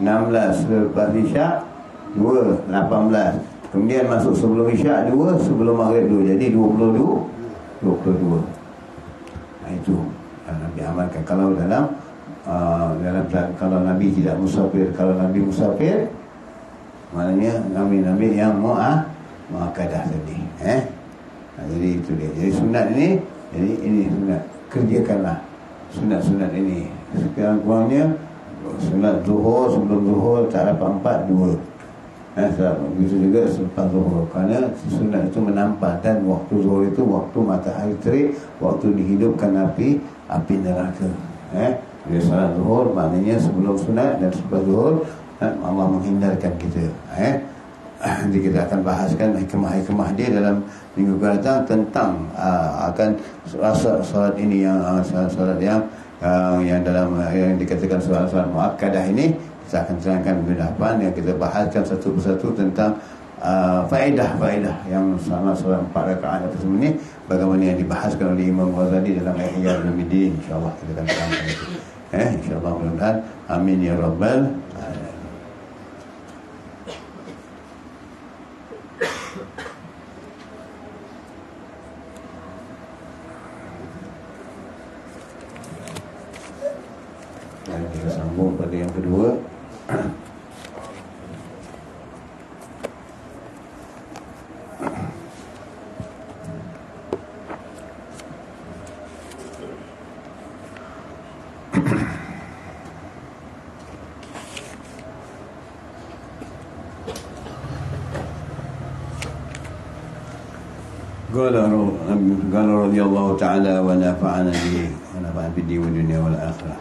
16. Selepas Isyak 2, 18. Kemudian masuk sebelum Isyak 2, sebelum Maghrib 2. Jadi 22. Itu yang Nabi amalkan. Kalau kalau Nabi tidak musafir, kalau Nabi musafir, maknanya Nabi yang muakkadah tadi. Jadi itu dia. Jadi sunat ini, jadi ini sunat. Kerjakanlah sunat-sunat ini. Sekarang kurangnya sunat zuhur, sebelum zuhur tak dapat 4, 2. Begitu juga selepas zuhur. Kerana sunat itu menampakkan waktu zuhur itu waktu matahari terik, waktu dihidupkan api neraka. Bila salat zuhur maknanya sebelum sunat dan selepas zuhur, Allah menghindarkan kita. Nanti kita akan bahaskan hikmah-hikmah dia dalam minggu datang tentang akan salat ini yang salat yang dalam yang dikatakan salat muakkadah ini. Kita akan terangkan minggu depan yang kita bahaskan satu persatu tentang faedah-faedah yang sama salat 4 rakaat apa semua ni, bagaimana yang dibahaskan oleh Imam Ghazali dalam Ihya Ulumuddin. InsyaAllah kita akan terangkan itu. InsyaAllah mudah-mudahan. Amin ya rabbal alamin. Kita sambung pada yang kedua. قال رضي الله تعالى ونفعنا به ونفعنا بالدين والدنيا والآخرة.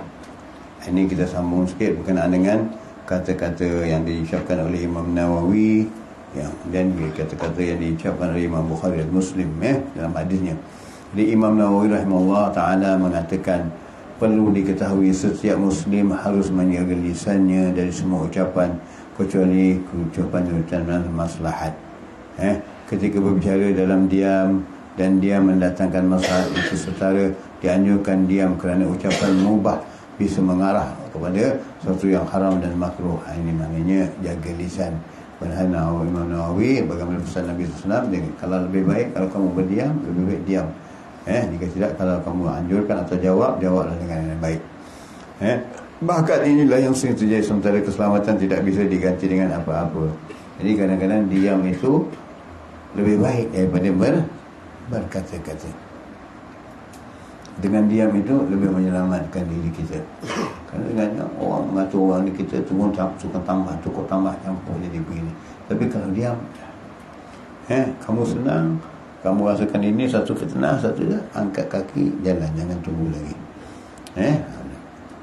Ini kita sambung sikit berkenaan dengan kata-kata yang diucapkan oleh Imam Nawawi dan kata-kata yang diucapkan oleh Imam Bukhari dan Muslim dalam hadisnya. Jadi Imam Nawawi rahimahullah ta'ala mengatakan perlu diketahui setiap Muslim harus menjaga lisannya dari semua ucapan kecuali ucapan maslahat. Ketika berbicara dalam diam dan dia mendatangkan maslahat, itu setara dianjurkan diam kerana ucapan mubah bisa mengarah kepada sesuatu yang haram dan makruh. Ini maknanya jaga lisan. Padahal Imam Nawawi bagaimana pesan Nabi SAW, kalau lebih baik kalau kamu berdiam, lebih baik diam. Jika tidak, kalau kamu anjurkan atau jawablah dengan yang baik. Bahkan inilah yang sering terjadi, sementara keselamatan tidak bisa diganti dengan apa-apa. Jadi kadang-kadang diam itu lebih baik daripada berkata-kata. Dengan diam itu lebih menyelamatkan diri kita. Kerana dengannya orang mengata orang ni kita cukup tambah campur jadi begini. Tapi kalau diam, kamu senang, kamu rasakan ini satu fitnah, satu dah, angkat kaki jalan, jangan tunggu lagi.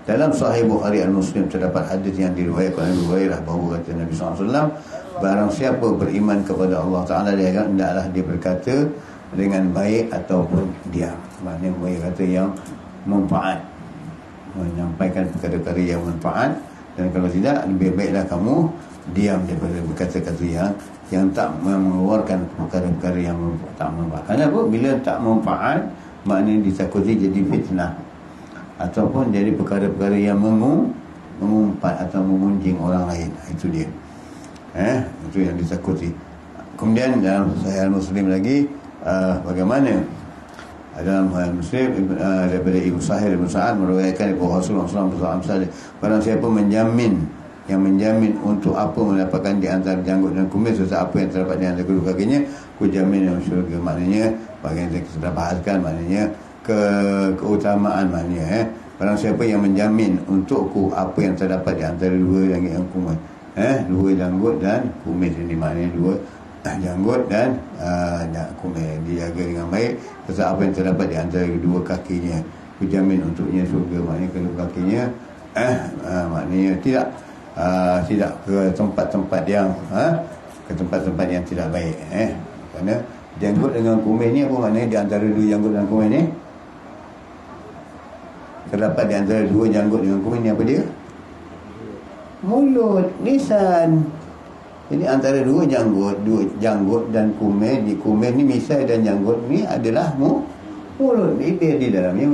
Dalam Sahih Bukhari Al-Muslim terdapat hadis yang diriwayatkan oleh Abu Hurairah bahawa kata Nabi SAW, barang siapa beriman kepada Allah Ta'ala, dia hendaklah dia berkata dengan baik ataupun diam. Maknanya baik kata yang manfaat, menyampaikan perkara-perkara yang manfaat, dan kalau tidak, lebih baiklah kamu diam daripada berkata-kata yang tak mengeluarkan perkara-perkara yang tak manfaat. Kenapa? Bila tak manfaat, maknanya ditakuti jadi fitnah ataupun jadi perkara-perkara yang mengumpat atau mengunjing orang lain. Itu dia. Itu yang ditakuti. Kemudian dalam Sahih Muslim lagi, bagaimana dalam Sahih Muslim daripada Ibu Sahih Ibn Sa'ad meriwayatkan Rasulullah SAW, barang siapa yang menjamin untuk apa mendapatkan di antara janggut dan kumis serta apa yang terdapat di antara kedua kakinya, ku jamin dalam syurga. Maknanya bagian yang kita sudah bahaskan, maknanya keutamaan, maknanya barang siapa yang menjamin untukku apa yang terdapat di antara dua janggut dan kumis, dua janggut dan kumis, ini maknanya dua janggut dan kumis, dijaga dengan baik serta apa yang terdapat di antara kedua kakinya, ku jamin untuknya syurga. Maknanya kedua kakinya maknanya tidak ke tempat-tempat yang tidak baik. Kerana janggut dengan kumis ni apa maknanya? Di antara dua janggut dan kumis ni terdapat di antara dua janggut dengan kumis ni apa dia? Mulut, lisan. Jadi antara dua janggut dan kumis, di kumis ni misai dan janggut ni adalah mulut, bibir di dalamnya,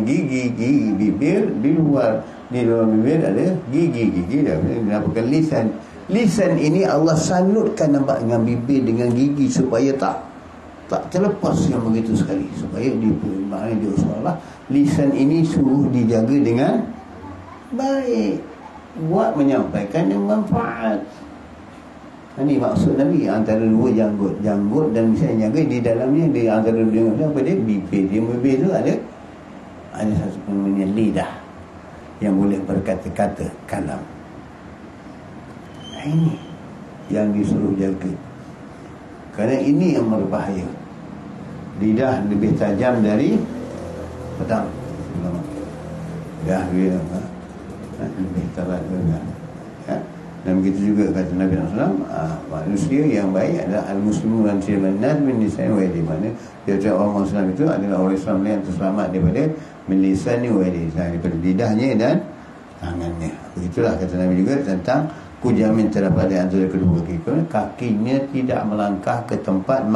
gigi bibir di luar, Di dalam bibir ada gigi dah. Dinamakan lisan. Lisan ini Allah salutkan nampak dengan bibir dengan gigi supaya tak terlepas yang begitu sekali, supaya maknanya dia usahalah lisan ini suruh dijaga dengan baik, buat menyampaikan yang manfaat. Ini maksud Nabi, antara dua janggut dan misalnya jaga di dalamnya, di antara dua apa dia, bibir tu ada satu namanya lidah yang boleh berkata-kata, kalam. Ini yang disuruh jaga, kerana ini yang berbahaya. Lidah lebih tajam dari pedang. Lidah lebih terat juga. Ya. Dan begitu juga kata Nabi SAW, manusia yang baik adalah al-muslimu dan silmanan min lisan wa yadi. Mana dia orang Muslim itu adalah orang Islam yang terselamat daripada min lisan wa yadi, daripada lidahnya dan tangannya. Begitulah kata Nabi juga tentang ku jamin terdapat di antara kedua kaki, kakinya tidak melangkah ke tempat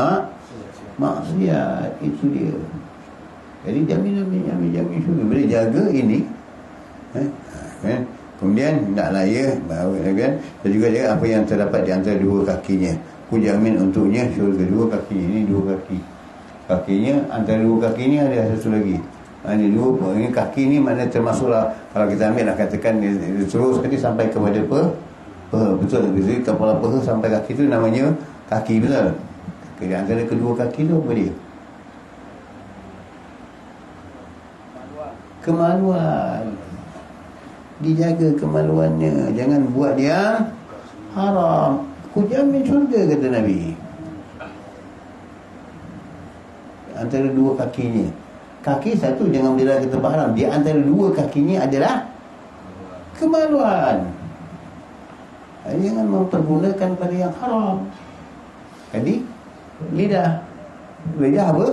maksiat. Itu dia. Jadi jamin syurga. Boleh jaga ini, kan? Kemudian hendaklah ia bahawa, kan? Dan juga dia apa yang terdapat di antara dua kakinya, ku jamin untuknya syurga. Dua kaki ini, dua kaki. Kakinya, antara dua kaki ini ada satu lagi. Ini dua, ini kaki ini mana termasuklah, kalau kita ambil lah katakan dia terus nanti sampai kepada peha. Betul. Jadi kepala peha sampai kaki itu namanya kaki, betul. Di antara kedua kaki itu apa dia? Kemaluan. Dijaga kemaluannya, jangan buat dia haram. Ku jamin syurga, kata Nabi. Antara dua kakinya, kaki satu jangan bela ke tempat haram. Di antara dua kakinya adalah kemaluan. Jangan mempergunakan pada yang haram. Jadi lidah apa?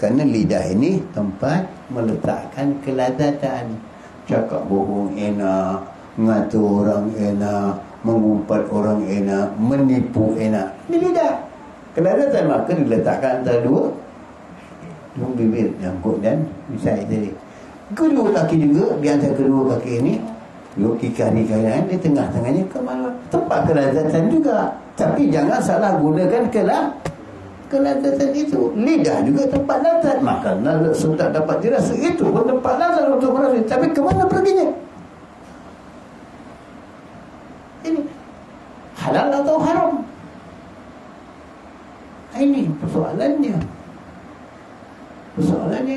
Kerana lidah ini tempat meletakkan kelazatan. Cakap bohong enak, ngatur orang enak, mengumpat orang enak, menipu enak. Ini lidah. Kelazatan maka diletakkan antara dua bibir, janggut dan lisan tadi. Kedua kaki juga, di antara kedua kaki ini, dua kaki kanan, di tengah-tengahnya kemaluan. Tempat kelazatan juga. Tapi jangan salah gunakan kelazatan itu. Lidah juga tempat lazat. Makanan sudah dapat dirasa, itu pun tempat lazat untuk merasa. Tapi kemana perginya? Ini halal atau haram? Ini persoalannya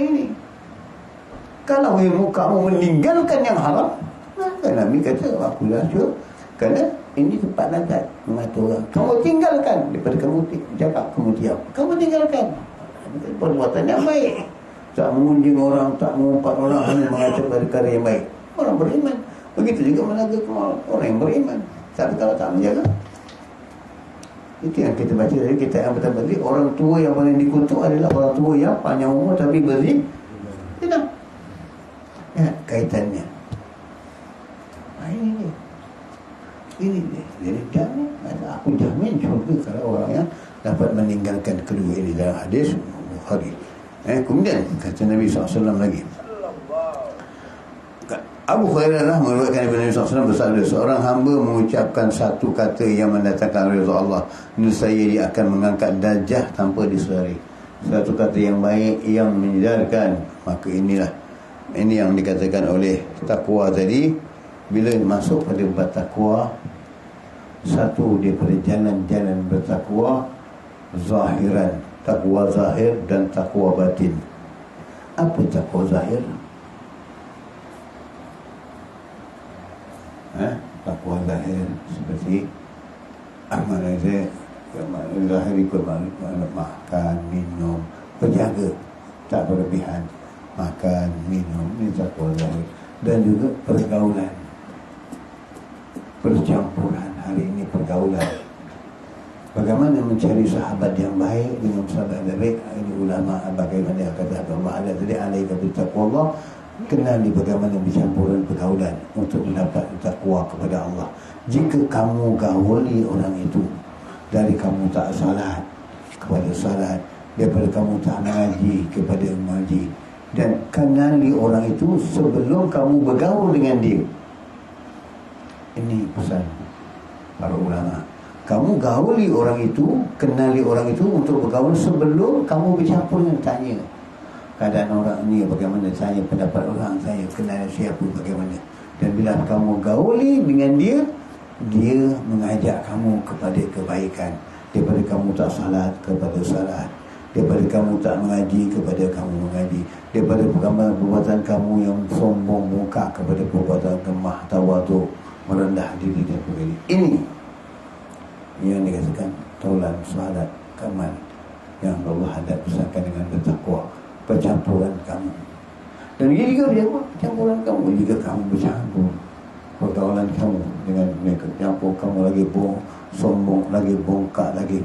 ini. Kalau kamu meninggalkan yang haram, maka Nabi kata aku dah syur, kerana ini tempat lazat mengatur orang. Kamu tinggalkan, daripada kamu cakap kamu diam, kamu tinggalkan. Perbuatan yang baik, tak mengunjung orang, tak mengumpat orang, hanya mengatur perkara yang baik. Orang beriman. Begitu juga menjaga orang yang beriman. Tapi kalau tak menjaga, itu yang kita baca dari kita yang pertama tadi, orang tua yang paling dikutuk adalah orang tua yang panjang umur tapi berzina. Tidak. Ya, kaitannya. Ini dia. Jadi jamin, aku jamin syurga kalau orang yang dapat meninggalkan kedua ini dalam hadis Bukhari. Kemudian kata Nabi SAW lagi, Abu Hurairah meriwayatkan Nabi SAW bersabda, seorang hamba mengucapkan satu kata yang mendatangkan ridha Allah, nescaya dia akan mengangkat darjah tanpa disedari. Satu kata yang baik yang menyedarkan. Maka ini yang dikatakan oleh takwa tadi. Bila masuk pada bertakwa, satu daripada jalan-jalan bertakwa zahiran, takwa zahir dan takwa batin. Apa takwa zahir? Takwa zahir seperti amalan saya, zahir ikut makan, minum, berjaga, tak berlebihan, makan, minum, ini takwa zahir. Dan juga pergaulan, percampuran. Hari ini pergaulan, bagaimana mencari sahabat yang baik dengan sahabat yang baik. Ini ulama bagaimana kata Allah ada tadi, alaika bittaqwallah, kenali bagaimana bercampuran pergaulan untuk mendapat takwa kepada Allah. Jika kamu gauli orang itu, dari kamu tak salat kepada salat, daripada kamu tak mengaji kepada mengaji, dan kenali orang itu sebelum kamu bergaul dengan dia. Ini pesan para ulama. Kamu gauli orang itu, kenali orang itu untuk bergaul sebelum kamu bercampur dengan tanya keadaan orang ni bagaimana, tanya pendapat orang, saya kenal siapa bagaimana. Dan bila kamu gauli dengan dia, dia mengajak kamu kepada kebaikan. Daripada kamu tak salat kepada salat, daripada kamu tak mengaji kepada kamu mengaji, daripada perbuatan kamu yang sombong muka kepada perbuatan kemah, tawaduk, merendah diri dan sebagainya. Ini yang dikatakan taulan salat kamal yang Allah hadap bersangkan dengan bertakwa, percampuran kamu. Dan ia juga percampuran kamu, jika kamu bercampur pergaulan kamu dengan mereka, campur kamu lagi sombong, lagi bongkak, lagi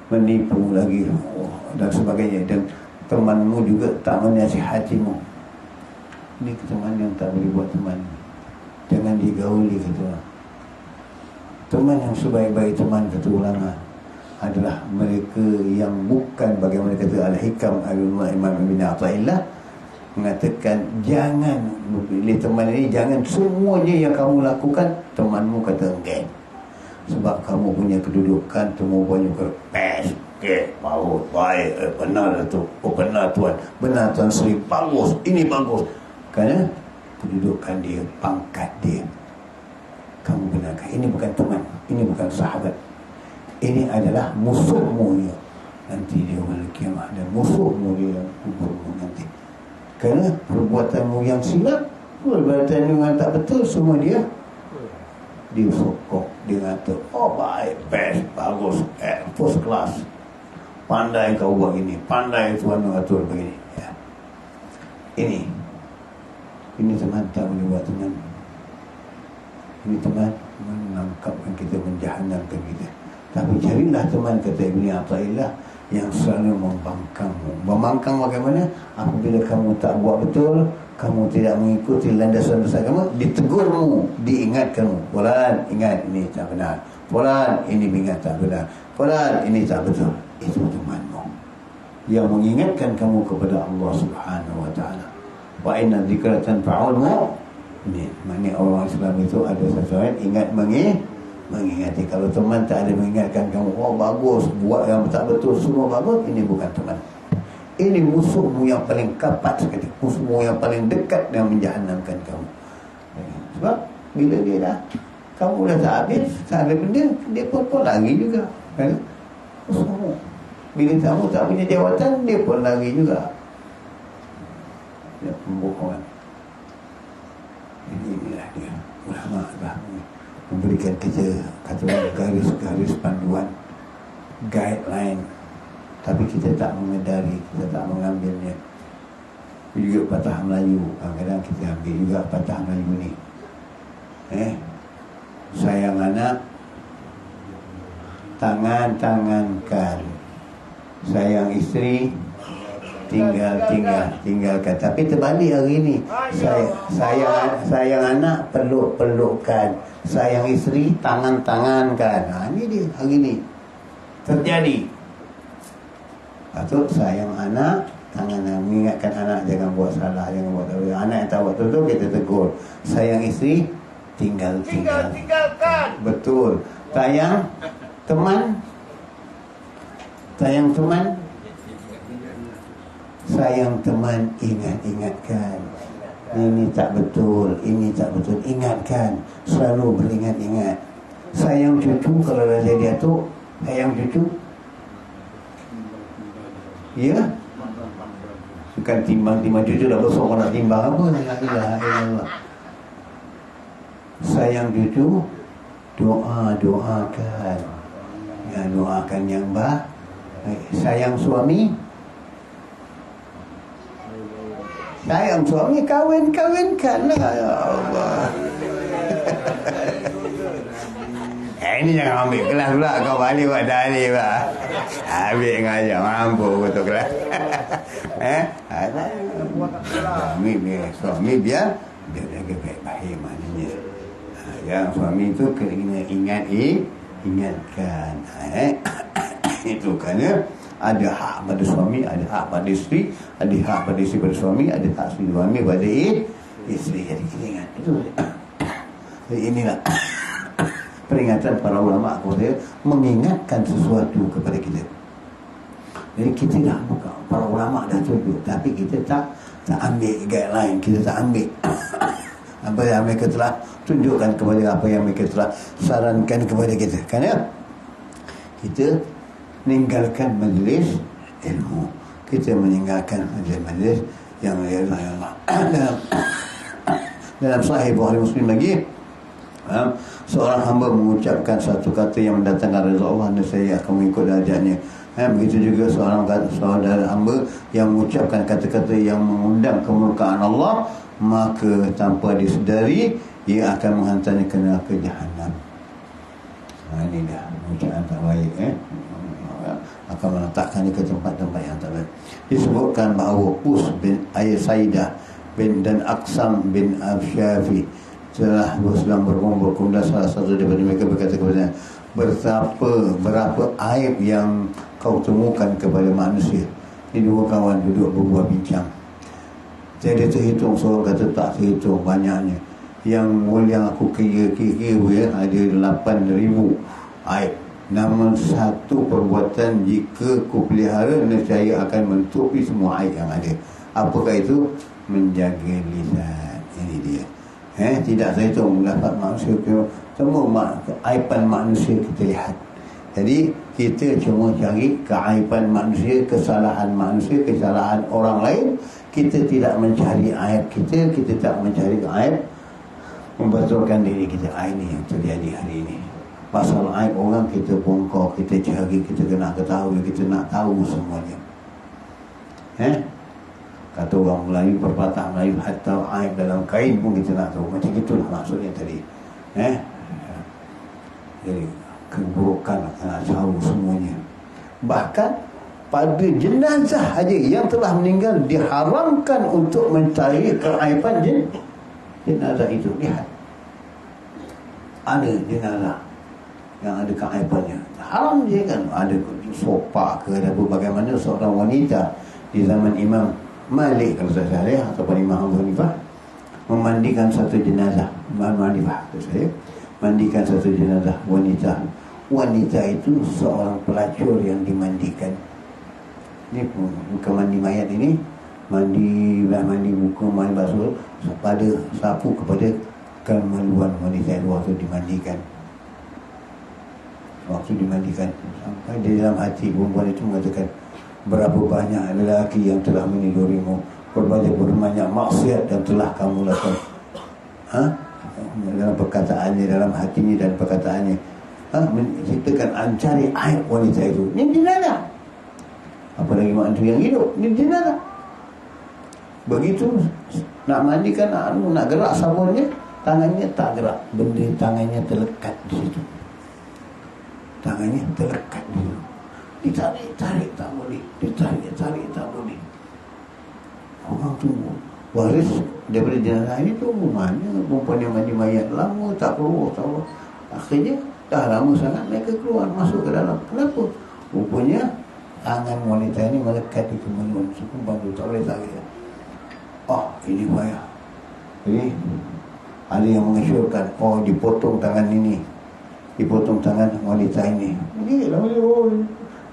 menipu lagi, dan sebagainya. Dan temanmu juga tak menasihatimu. Ini teman yang tak boleh buat teman. Jangan digauli, kata. Teman yang sebaik-baik teman, kata ulama, adalah mereka yang bukan, bagaimana kata Al-Hikam Imam Ibn Athaillah mengatakan, jangan pilih teman ini, jangan semuanya yang kamu lakukan temanmu kata enggak. Sebab kamu punya kedudukan, temu banyak best, bagus, baik, benar tu, benar tuan, benar tuan Sri, bagus, ini bagus. Kerana kedudukan dia, pangkat dia, kamu benarkan. Ini bukan teman, ini bukan sahabat, ini adalah musuhmu ya. Nanti dia malam kiamat, dan musuhmu dia kuburmu nanti. Kerana perbuatanmu yang silap, perbuatanmu yang tak betul, semua dia sokong, dia kata, oh baik, best, bagus, first class, pandai kau buat ini, pandai tuan mengatur begini ya. Ini teman tak boleh buat teman. Ini teman menangkapkan kita, menjahanamkan kita. Tapi carilah teman, kata Ibn Athaillah, yang selalu membangkangmu. Membangkang bagaimana? Apabila kamu tak buat betul, kamu tidak mengikuti landasan besar kamu, ditegurmu, diingatkanmu. Fulan, ingat ini tak benar. Fulan, ini ingat tak benar. Fulan, ini tak betul. Itu temanmu yang mengingatkan kamu kepada Allah Subhanahu wa taala. Wa inna dzikra tanfa'ul mu'minin. Maknanya orang Islam itu ada sesuatu ingat mengingati. Kalau teman tak ada mengingatkan kamu, oh bagus, buat yang tak betul, semua bagus, ini bukan teman. Ini musuhmu yang paling kapat sekali, musuhmu yang paling dekat yang menjahanamkan kamu. Sebab bila dia dah, kamu dah tak habis, tak ada benda, dia pun lagi juga kan? Musuhmu. Bila kamu tak punya jawatan, dia pun lagi juga. Dia pembohongan. Inilah dia, ulama lah memberikan kita, kata garis-garis panduan, guideline. Tapi kita tak mengedari, kita tak mengambilnya. Juga patah Melayu, kadang-kadang kita ambil juga patah Melayu ni. Sayang anak, tangan-tangankan. Sayang isteri, tinggalkan. Tapi terbalik hari ni. Sayang anak, peluk-pelukkan. Sayang isteri, tangan-tangankan. Ini dia hari ni terjadi. Patut sayang anak, tangan, mengingatkan anak jangan buat salah, jangan buat apa. Anak yang tak buat betul, kita tegur. Sayang isteri, tinggalkan. Betul. Sayang teman, ingatkan. Ini tak betul, ingatkan. Selalu beringat-ingat. Sayang cucu, kalau dah jadi atuk, sayang cucu, ya, bukan timbang cucu dah besar, kau nak timbang apa? Allah. Sayang cucu, doakan. Ya, doakan yang baik. Sayang suami, kawinkanlah. Ya Allah. Ini jangan ambil kelas pula, kau balik buat dalil pak. Habis ngajak mampu betul kelas. Suami biar dia jaga baik-baik maknanya. Yang suami itu kena ingatkan. Itu kerana Ada hak pada suami, ada hak pada isteri, ada hak pada isteri pada suami, ada hak suami pada isteri. Jadi kita ingat itu. Jadi inilah peringatan para ulama kepada mengingatkan sesuatu kepada kita. Jadi kita dah buka, para ulama dah tunjuk, tapi kita tak ambil guideline, kita tak ambil apa yang mereka telah tunjukkan kepada, apa yang mereka telah sarankan kepada kita. Kerana kita meninggalkan majlis ilmu, kita meninggalkan majlis yang dalam Sahih Bukhari Muslim lagi, seorang hamba mengucapkan satu kata yang mendatangkan reza Allah, dan saya akan mengikut darjatnya. Begitu juga seorang hamba yang mengucapkan kata-kata yang mengundang kemurkaan Allah, maka tanpa disedari ia akan menghantarnya ke neraka Jahannam. Ini dah ucapan tak baik, akan meletakkannya ke tempat-tempat yang tak baik. Disebutkan bahawa Us bin Saidah bin dan Aqsam bin Absyafi telah berkumpul salah satu daripada mereka berkata kepada, berapa aib yang kau temukan kepada manusia. Ini dua kawan duduk berbual bincang. Saya dia terhitung, seorang kata tak terhitung banyaknya. Yang aku kira ada 8,000 aib. Namun satu perbuatan jika ku pelihara, nescaya akan menutupi semua aib yang ada. Apakah itu? Menjaga lisan. Ini dia. Tidak terhitung dapat manusia, semua aiban manusia kita lihat. Jadi kita cuma cari keaiban manusia, kesalahan manusia, kesalahan orang lain. Kita tidak mencari aib kita, kita tak mencari aib membetulkan diri kita. Ini yang terjadi hari ini. Pasal aib orang kita bongkar, kita cari, kita kena ketahui, kita nak tahu semuanya. Kata orang Melayu, perpatah Melayu, hatta aib dalam kain pun kita nak tahu. Macam itulah maksudnya tadi. Jadi keburukan nak tahu semuanya. Bahkan pada jenazah saja yang telah meninggal diharamkan untuk mencari keaiban jenazah itu. Lihat, ada jenazah yang ada keaibannya, haram je kan. Ada sopak ke, ada bagaimana seorang wanita di zaman Imam Malik kalau saya salah, ataupun Imam Abu Hanifah memandikan satu jenazah. Imam Hanifah saya mandikan satu jenazah wanita. Wanita itu seorang pelacur yang dimandikan. Ini bukan mandi mayat, ini mandi muka, mandi basuh pada sapu kepada kemaluan wanita itu waktu dimandikan. Sampai di dalam hati perempuan itu mengatakan, berapa banyak lelaki yang telah menidurimu, berbanyak maksiat yang telah kamu lakukan. Dalam perkataannya, dalam hatinya dan perkataannya, menciptakan mencari aib wanita itu. Ini jenazah. Apalagi manusia yang hidup, ini jenazah. Begitu nak mandikan, nak gerak sabunnya, tangannya tak gerak. Benda tangannya terlekat di situ. Tangannya terlekat di situ. Ditarik tak boleh. Ditarik tak boleh. Orang tu waris daripada jenazah ini tu mana perempuan yang mandi mayat lama tak keluar. Akhirnya dah lama sangat mereka keluar masuk ke dalam. Kenapa? Rupanya tangan wanita ini melekat di kemaluan. Sumpah tu tak boleh tarik. Ini bahaya. Jadi ada yang mengesyorkan, dipotong tangan ini, dipotong tangan wanita ini. Jadi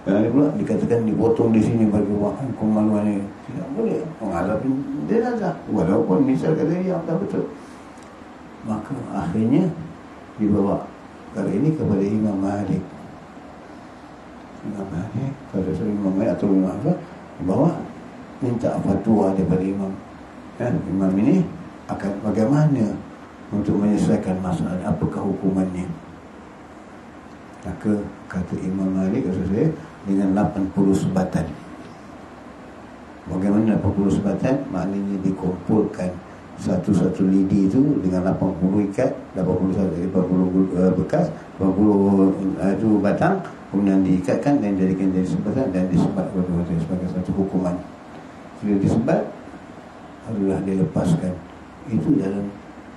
ada pula dikatakan dipotong di sini bagi bahan kemaluan ini. Tidak boleh menghadapi jenazah, walaupun misal kata dia tak betul. Maka akhirnya dibawa kali ini kepada Imam Malik. Pada Imam Malik atau Imam Ahmad dibawa minta fatwa daripada Imam. Imam ini akan bagaimana untuk menyelesaikan masalah, apakah hukumannya. Maka kata Imam Malik, kata saya, dengan 80 sebatan. Bagaimana 80 sebatan? Maknanya dikumpulkan satu-satu lidi itu dengan 80 ikat, 80 bekas, 80 itu batang, kemudian diikatkan dan jadikan jadi sebatan dan disebat sebagai satu hukuman. Sudah disebat, barulah dilepaskan. Itu dalam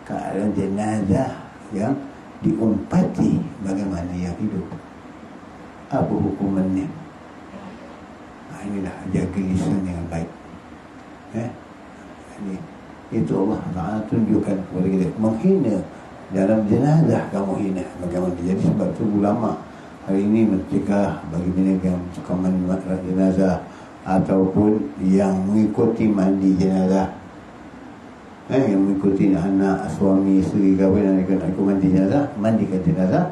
keadaan jenazah yang diumpati bagaimana yang hidup. Apa hukumannya? inilah jaga lisan yang baik. Ini itu Allah Ta'ala tunjukkan kepada kita. Menghina dalam jenazah kamu hina, bagaimana? Jadi sebab tu ulama hari ini mencegah bagi mereka yang suka mandi jenazah ataupun yang mengikuti mandi jenazah, yang mengikuti anak, suami, isteri, kawan nak ikut mandi jenazah, mandikan jenazah,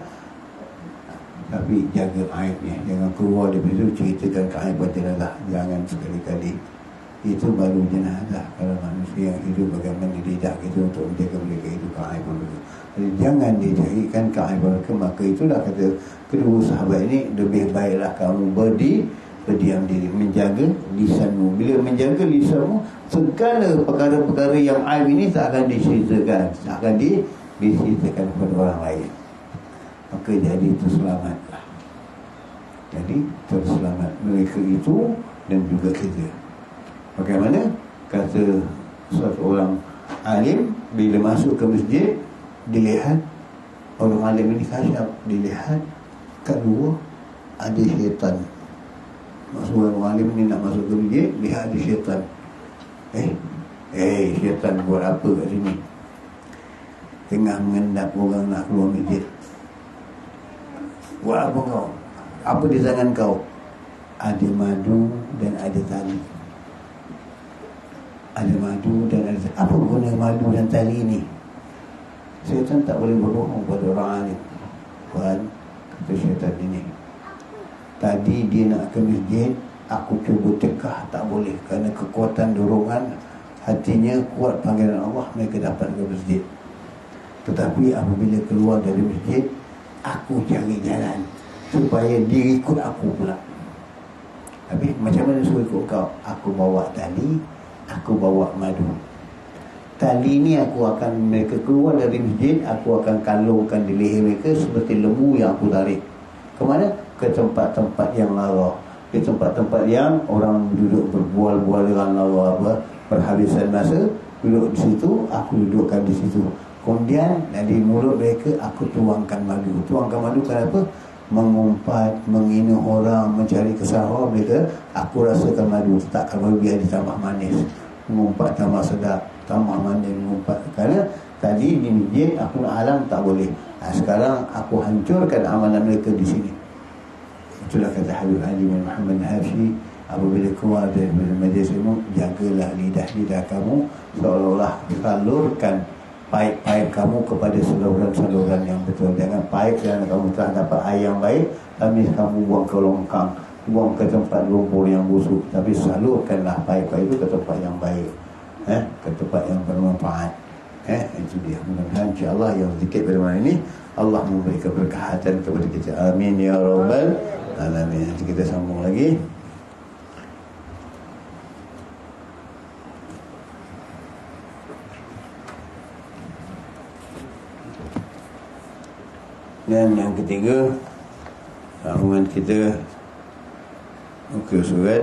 tapi jaga aibnya, jangan keluar daripada itu ceritakan keaiban jenazah, jangan sekali-kali. Itu baru jenazah. Kalau manusia yang hidup, bagaimana lidah kita untuk menjaga mereka itu keaiban mereka. Jadi jangan dijadikan keaiban mereka. Maka itulah kata kedua sahabat ini, lebih baiklah kamu berdiam diri, menjaga lisanmu. Bila menjaga lisanmu, segala perkara-perkara yang aib ini tak akan diceritakan, tak akan diceritakan kepada orang lain. Maka jadi terselamatlah. Jadi terselamat mereka itu dan juga kita. Bagaimana kata seorang alim, bila masuk ke masjid, dilihat orang alim ini khasyaf, dilihat kat luar ada syaitan. Maksud orang alim ni nak masuk ke masjid, lihat ada syaitan. Syaitan buat apa kat sini? Tengah mengendap orang nak keluar masjid. Buat apa kau? Apa di tangan kau? Ada madu dan ada tali. Ada madu dan ada tali. Apa guna madu dan tali ini? Syaitan tak boleh berbohong pada orang alim. Tuhan, kata syaitan ini, tadi dia nak ke masjid, aku cuba cegah, tak boleh. Kerana kekuatan dorongan hatinya kuat, panggilan Allah, mereka dapat ke masjid. Tetapi apabila keluar dari masjid, aku cari jalan supaya dia ikut aku pula. Tapi macam mana suruh ikut kau? Aku bawa tali, aku bawa madu. Tali ni aku akan, mereka keluar dari masjid, aku akan kalungkan di leher mereka seperti lembu yang aku tarik. Ke mana? Ke tempat-tempat yang lara, ke tempat-tempat yang orang duduk berbual-bual dengan lara, berhabisan masa, duduk di situ, aku dudukkan di situ. Kemudian dari mulut mereka aku tuangkan madu. Tuangkan madu kenapa? Mengumpat, menghina orang, mencari kesalahan mereka. Aku rasakan madu, tak kalau biar ditambah manis, mengumpat tambah sedap, tambah manis, mengumpat. Kerana tadi di masjid aku nak halang, tak boleh. Sekarang aku hancurkan amalan mereka di sini. Itulah kata Habib Ali bin Muhammad Hafiz, apabila keluar dari majlis ilmu, jagalah lidah-lidah kamu seolah-olah salurkan paip-paip kamu kepada saluran-saluran yang betul. Jangan paip yang kamu telah dapat air yang baik, tapi kamu buang ke longkang, buang ke tempat lumpur yang busuk. Tapi salurkanlah paip-paip itu ke tempat yang baik, ke tempat yang bermanfaat. Itu dia. Mudah-mudahan insya-Allah yang sedikit pada malam ini Allah memberi keberkahatan kepada kita. Amin ya rabbal alamin. Nanti kita sambung lagi. Dan yang ketiga, sambungan kita muka surat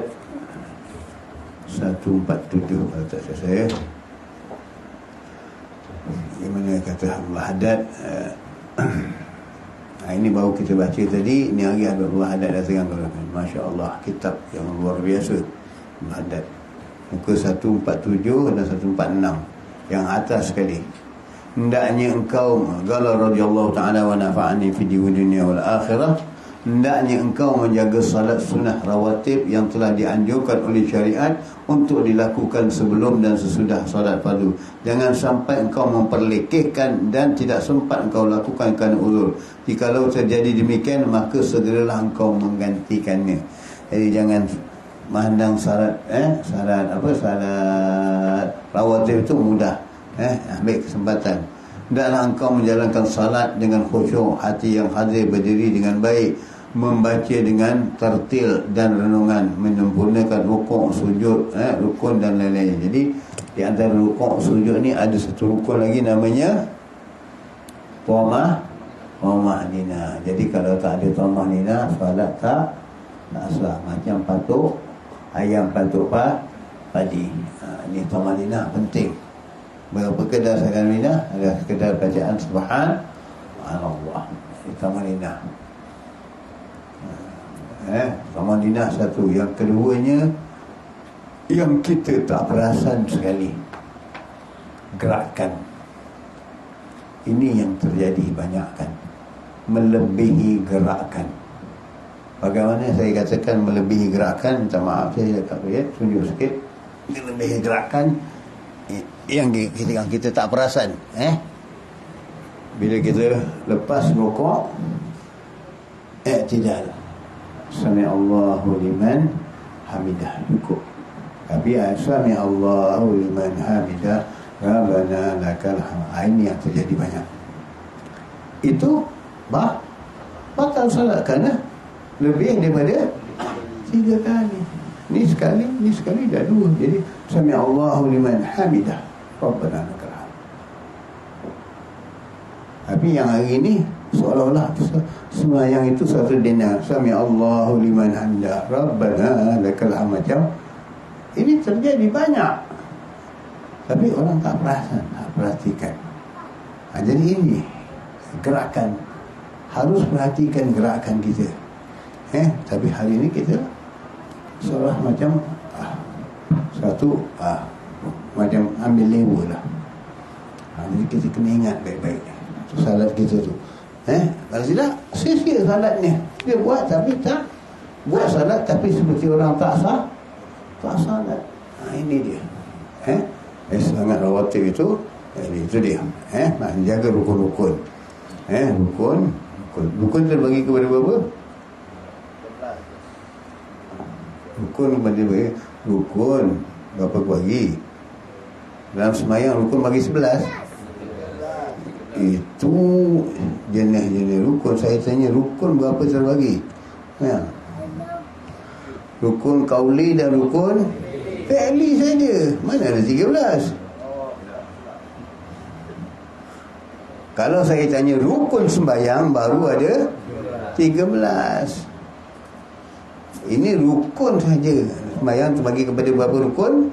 147 kalau tak salah saya. Bagaimana kata Abdullah Haddad, ini baru kita baca tadi. Ini hari Abdullah Haddad datang, Masya Allah, kitab yang luar biasa. Abdullah Haddad muka 147 dan 146 yang atas sekali. Hendaknya engkau, qala radhiyallahu ta'ala wa nafa'ani fi dunya wal akhirah, hendaknya engkau menjaga salat sunnah rawatib yang telah dianjurkan oleh syariat untuk dilakukan sebelum dan sesudah salat fardu. Jangan sampai engkau memperlekehkan dan tidak sempat engkau lakukan kerana uzur. Jikalau terjadi demikian, maka segeralah engkau menggantikannya. Jadi jangan memandang salat salat rawatib itu mudah. Ambil kesempatan. Hendaklah engkau menjalankan salat dengan khusyuk, hati yang hadir, berdiri dengan baik, membaca dengan tertil dan renungan, menyempurnakan rukuk, sujud, rukun dan lain-lain. Jadi di antara rukuk, sujud ni ada satu rukun lagi namanya Thama'nina. Jadi kalau tak ada Thama'nina, salat tak sah. Macam patuk ayam, patuk padi. Ini Thama'nina penting. Berapa kedar Thama'nina? Ada sekedar bacaan Subhanallah. Thama'nina. Tamadinah satu. Yang keduanya, yang kita tak perasan sekali, gerakan. Ini yang terjadi banyak kan, melebihi gerakan. Bagaimana saya katakan melebihi gerakan? Minta maaf saya tak boleh tunjuk sikit. Melebihi gerakan yang kita tak perasan. Bila kita lepas rukuk, i'tidal, sami Allahu liman hamidah, cukup. Tapi sami Allahu liman hamidah, rabbana lakal hamd, ini yang terjadi banyak. Itu batal salat kerana lebih daripada 3 kali. Ni sekali dah 2. Jadi sami Allahu liman hamidah, rabbana lakal hamd. Tapi yang hari ini seolah-olah sembahyang itu satu dinar, sami Allahu liman hamidah, rabbana lakal hamd. Macam ini terjadi banyak, tapi orang tak perasan, tak perhatikan. Jadi ini gerakan, harus perhatikan gerakan kita. Tapi hari ini kita seolah macam macam ambil lewa lah. Jadi kita kena ingat baik-baik salat kita tu. Kalau tidak, sia-sia salatnya. Dia buat tapi tak buat salat, tapi seperti orang tak salat. Ini dia. Sangat rawatib itu. Itu dia. Jaga rukun-rukun. Rukun terbagi kepada berapa? Rukun berapa bagi? Dalam semayang rukun bagi 11. Itu jenis-jenis rukun. Saya tanya rukun berapa terbagi? Rukun kauli dan rukun fi'li saja. Mana ada 13? Kalau saya tanya rukun sembahyang, baru ada 13. Ini rukun saja. Sembahyang terbagi kepada berapa rukun?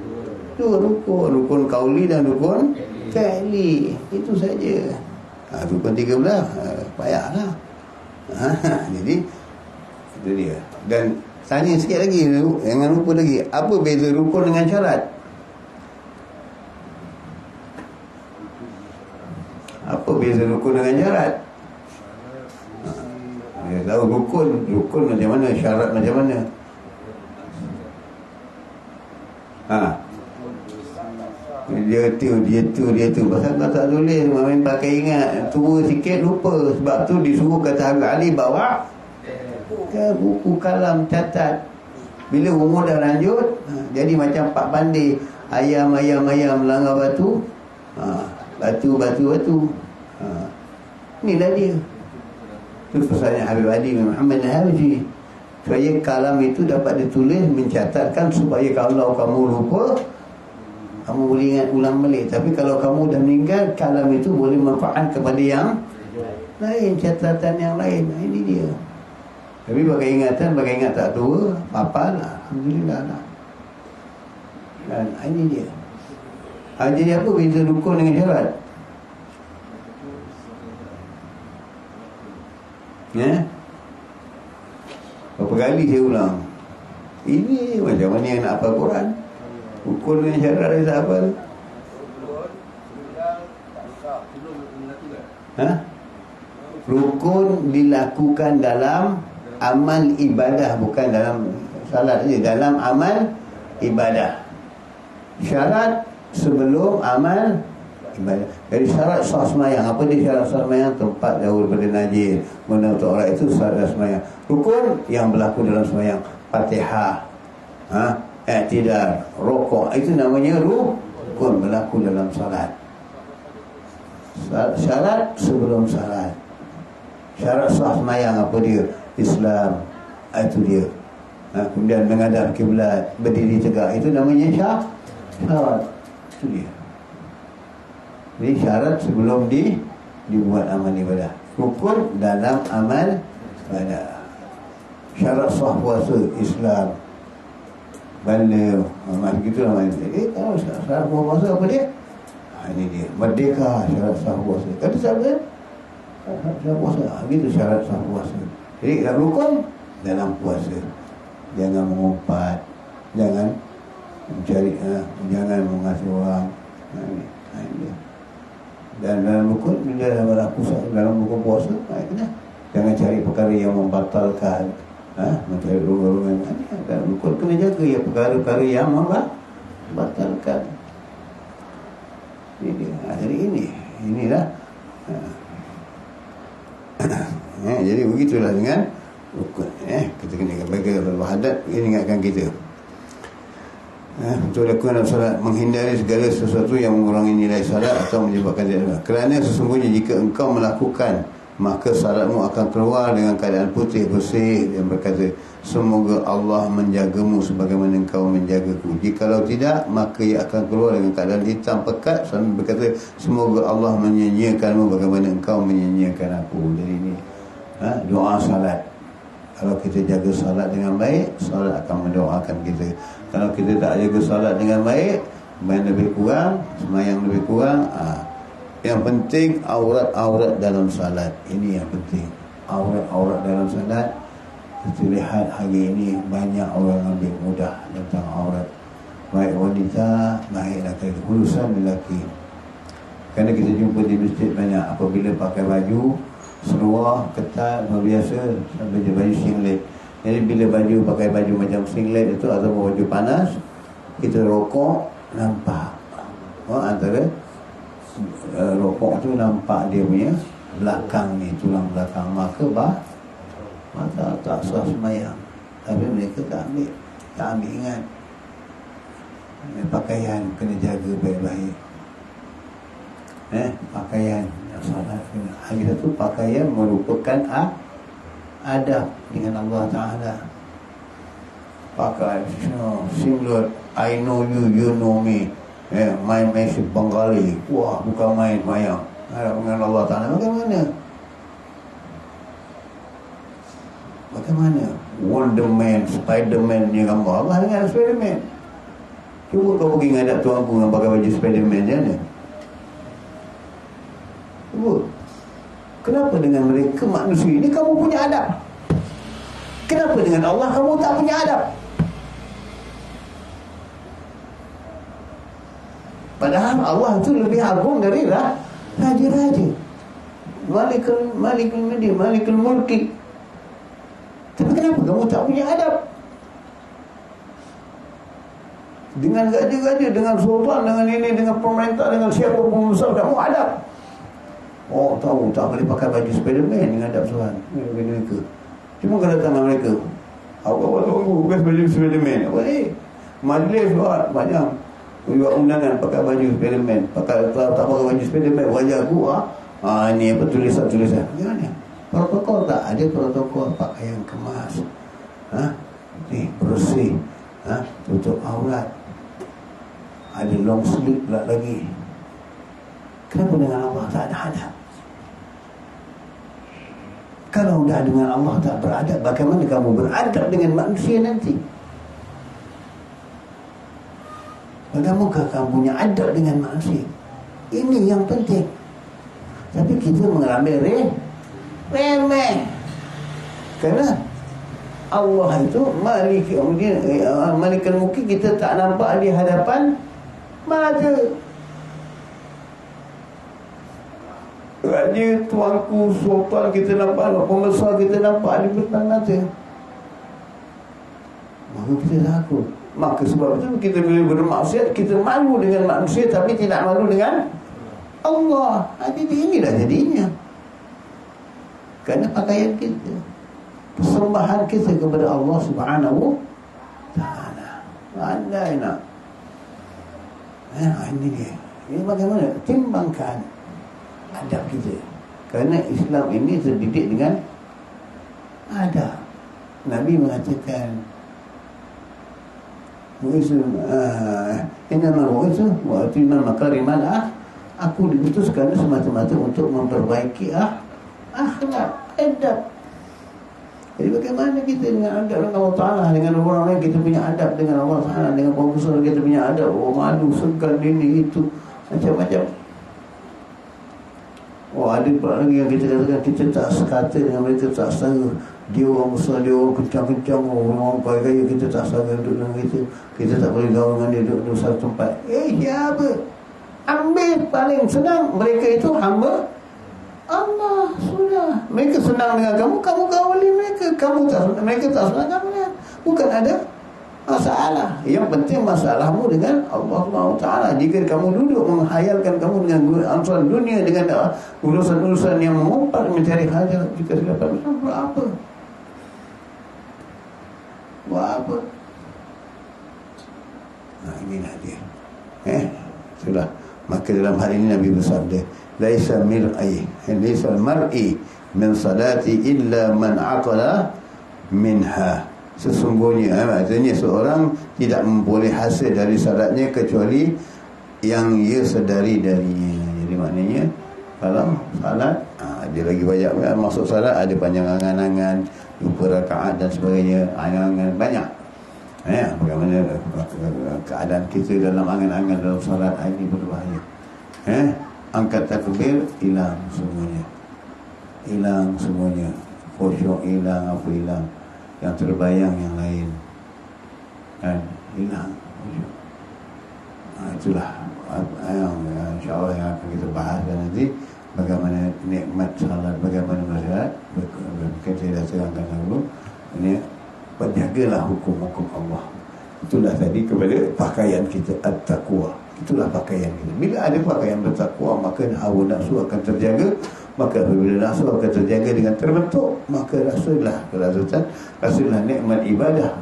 2 rukun. Rukun kauli dan rukun fi'li. Itu saja. Rukun 13 payahlah. Jadi itu dia. Dan tanya sikit lagi, jangan lupa lagi, apa beza rukun dengan syarat? Apa beza rukun dengan syarat? Dia tahu rukun macam mana, syarat macam mana. Dia tu pasal kau tak tulis, main pakai ingat, tua sikit lupa. Sebab tu disuruh kata Habib Ali bawa ke buku kalam catat. Bila umur dah lanjut, jadi macam pak bandi, ayam melanggar batu. Batu. Inilah dia. Itu pesannya Habib Ali bin Muhammad Al-Habsyi, supaya kalam itu dapat ditulis, mencatatkan, supaya kalau kamu lupa, kamu boleh ingat ulang balik. Tapi kalau kamu dah meninggal, kalam itu boleh manfaat kepada yang lain, catatan yang lain. Ini dia. Tapi bagai ingatan, bagai ingat tak tua, hafal, alhamdulillah lah. Dan ini dia. Jadi apa beza rukun dengan syarat? Berapa kali saya ulang? Ini macam mana yang nak hafal Quran? Rukun dengan syarat dia tak hafal. Rukun dilakukan dalam amal ibadah, bukan dalam salat saja, dalam amal ibadah. Syarat sebelum amal ibadah. Jadi syarat sah semayang, apa dia syarat sah semayang? Tempat jauh daripada najis, untuk orang itu syarat semayang. Rukun yang berlaku dalam semayang, Fatihah, i'tidal, rukuk, itu namanya rukun, berlaku dalam salat. Syarat sebelum salat. Syarat sah semayang apa dia? Islam, itu dia. Kemudian menghadap kiblat, berdiri tegak, itu namanya syarat. Itu dia. Jadi syarat sebelum dibuat amal ibadah. Rukun dalam amal ibadah. Syarat sah puasa Islam, balik macam gitu lah. Kalau syarat puasa apa dia? Ini dia, merdeka, syarat sah puasa. Kata siapa? Syarat puasa. Gitu syarat sah puasa. Jadi rukun dalam puasa. Jangan mengumpat, jangan mencari, jangan mengasih orang. Ini. Dan dalam buku dalam buku puasa, jangan cari perkara yang membatalkan, mencari rungan-rungan. Dalam buku kena jaga ya perkara-perkara yang membatalkan. Jadi inilah. Jadi begitulah dengan kita kena bagi hadat ini ingatkan kita untuk lakukan salat, menghindari segala sesuatu yang mengurangi nilai salat atau menyebabkan dia. Kerana sesungguhnya jika engkau melakukan, maka salatmu akan keluar dengan keadaan putih bersih. Dan berkata, semoga Allah menjagamu sebagaimana engkau menjagaku. Jikalau tidak, maka ia akan keluar dengan keadaan hitam pekat. Sambil berkata, semoga Allah menyanyiakanmu bagaimana engkau menyanyiakan aku. Jadi ini doa salat. Kalau kita jaga salat dengan baik, salat akan mendoakan kita. Kalau kita tak jaga salat dengan baik, sembahyang lebih kurang, sembahyang lebih kurang. Yang penting aurat-aurat dalam salat. Ini yang penting. Aurat-aurat dalam salat. Kita lihat hari ini banyak orang ambil mudah tentang aurat. Baik wanita, baik lelaki, khususan lelaki. Kerana kita jumpa di masjid banyak apabila pakai baju seluar ketat luar biasa sampai baju singlet. Jadi bila pakai baju macam singlet itu atau baju panas, kita rokok nampak antara rokok tu nampak dia punya belakang ni, tulang belakang, maka maka tak sah sembahyang. Tapi mereka tak ambil ingat. Pakaian kena jaga baik-baik. Pakaian salat kena. Lagi satu, pakaian merupakan adab dengan Allah Ta'ala. Pakai singlet, I know you, you know me. Main si Bengali. Wah, bukan main mayang. Dengan Allah Ta'ala. Bagaimana Wonder Man, Spiderman ni gambar Allah dengan Spiderman. Cuba kau pergi ngadap tuan aku dengan pakai baju Spiderman je ni. Cuba. Kenapa dengan mereka manusia ini kamu punya adab? Kenapa dengan Allah kamu tak punya adab? Padahal Allah tu lebih agung dari raja-raja. Malikul mulki. Tapi kenapa kamu tak punya adab? Dengan raja-raja, dengan sultan, dengan ini, dengan pemerintah, dengan siapa pun besar, kamu adab. Oh, tahu, tak boleh pakai baju Spiderman dengan adab Tuhan. Mereka. Cuma kedatangan mereka. Awak tunggu, bukan baju Spiderman. Majlis buat banyak. Buat undangan pakai baju Spiderman. Tak pakai baju Spiderman, wajah aku. Ini apa tulisan-tulisan. Gimana? Protokol tak? Ada protokol pakaian kemas. Bersih. Tutup aurat. Ada long sleeve pula lagi. Kenapa dengan Allah tak ada adab? Kalau dah dengan Allah tak beradab, bagaimana kamu beradab dengan manusia nanti? Bagaimanakah kamu punya adab dengan manusia? Ini yang penting. Tapi kita mengambil remeh. Kerana Allah itu Malikul Mulki, kita tak nampak di hadapan mata. Raja, tuanku, sultan kita nampak, pembesar kita nampak di depan mata. Maka kita takut. Maka sebab itu kita bila bermaksiat, kita malu dengan manusia tapi tidak malu dengan Allah. Jadi inilah jadinya. Kerana pakaian kita, persembahan kita kepada Allah Subhanahu Ta'ala. Andai nak. Ini dia. Ini bagaimana? Timbangkan adab kita. Kerana Islam ini terdidik dengan adab. Nabi mengatakan, aku diutus kerana semata-mata untuk memperbaiki akhlak, adab. Jadi bagaimana kita dengan adab dengan Allah Ta'ala, dengan orang lain kita punya adab dengan Allah Ta'ala, dengan profesor kita punya adab, malu, segan, ini, itu, macam-macam. Oh, ada pula lagi yang kita katakan kita tak sekata dengan mereka, tak setara. Dia orang besar, dia orang kencang-kencang, orang kaya-kaya, kita tak setara duduk dengan kita. Kita tak boleh gaul dengan dia, duduk satu tempat. Siapa? Ambil paling senang. Mereka itu hamba Allah. Sudah, mereka senang dengan kamu, kamu gauli mereka. Kamu tak senang, mereka tak senang kamu. Bukan ada masalah. Yang penting masalahmu dengan Allah Ta'ala. Jika kamu duduk menghayalkan kamu dengan urusan dunia, dengan urusan-urusan yang mengumpat mencari hajat, jika sudah dapat buat apa? Buat apa? Nah, inilah dia. Sudah. Maka dalam hal ini Nabi bersabda, laisa mar'i min salati illa man aqala minha. Sesungguhnya, maksudnya seorang tidak memboleh hasil dari salatnya kecuali yang ia sedari darinya. Jadi maknanya kalau salat, dia lagi banyak masuk salat, ada panjang angan-angan, lupa rakaat dan sebagainya, angan-angan banyak. Bagaimana keadaan kita dalam angan-angan dalam salat ini berbahaya. Angkat takbir, hilang semuanya. Hilang semuanya. Khusyuk hilang, apa hilang. Yang terbayang yang lain kan hilang. Itulah yang insyaAllah yang akan kita bahas nanti, bagaimana nikmat salat, bagaimana masyarakat. Kita dah terangkan dahulu. Ini berjagalah hukum-hukum Allah. Itulah tadi kepada pakaian kita at-taqwa. Itulah pakaian kita. Bila ada pakaian bertakwa, maka hawa nafsu akan terjaga. Maka apabila nafsu akan terjaga dengan terbentuk, maka rasalah kelazatan, rasalah nikmat ibadah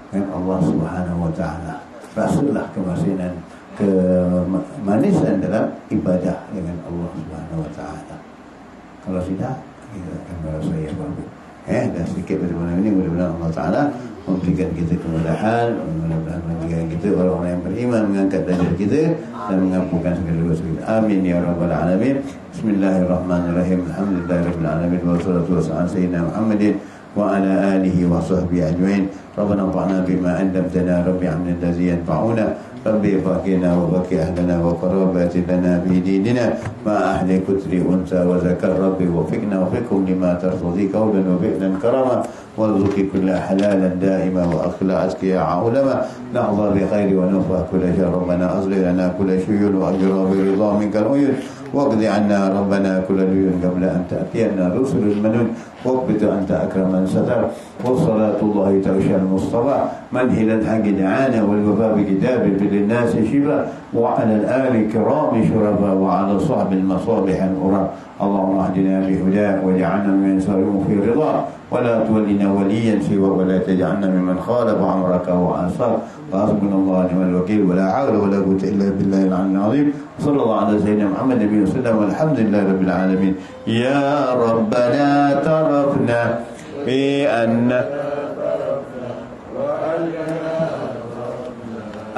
dengan Allah Subhanahu Wa Taala. Rasalah kemasinan, kemanisan dalam ibadah dengan Allah Subhanahu Wa Taala. Kalau tidak, kita akan merasa yang baru. Dan sedikit bagaimana ini, mudah-mudahan Allah Taala memberikan kita kemudahan, mudah-mudahan memberikan kita orang-orang yang beriman, mengangkat darjat kita dan mengampunkan segala dosa kita. Amin ya rabbal alamin. Bismillahirrahmanirrahim. Alhamdulillahirabbil alamin wassalatu wassalamu ala sayyidina Muhammadin wa ala alihi wa sahbihi ajmain. Rabbana anfa'na bima 'allamtana, rabbi 'allimna allazi yanfa'una, rabbi faqina wa baqi ahlana wa qarabatina bi dinina ma ahli kutri unsa wa zakar, rabbi wafiqna wa fiqhum lima tarḍi qawlan wa fi'lan karama warzuqi kulla halalan daima wa akhla azkiya ulama na'dha bi khairi wa nafah kulla syarr. Rabbana azli lana kulla syuyun wa ajra bi ridha minkal uyun واقض عنا ربنا كل ديون قبل أن تأتينا رسل المنون واقبض أنت أكرم من ستر والصلاة الله تغشى المصطفى منهل الحق دعانا والوفاء بكتاب للناس شفا وعلى الآل كرام شرفا وعلى صحب المصابح الأرى. اللهم اهدنا بهداك واجعلنا من ينصرهم في رضا ولا تولنا وليا سوى ولا تجعلنا ممن خالف أمرك وعصاك وحسبنا الله ونعم الوكيل ولا حول ولا قوة إلا بالله العلي العظيم. صلى الله على سيدنا محمد النبي وسلم والحمد لله رب العالمين. يا ربنا ترفنا بأن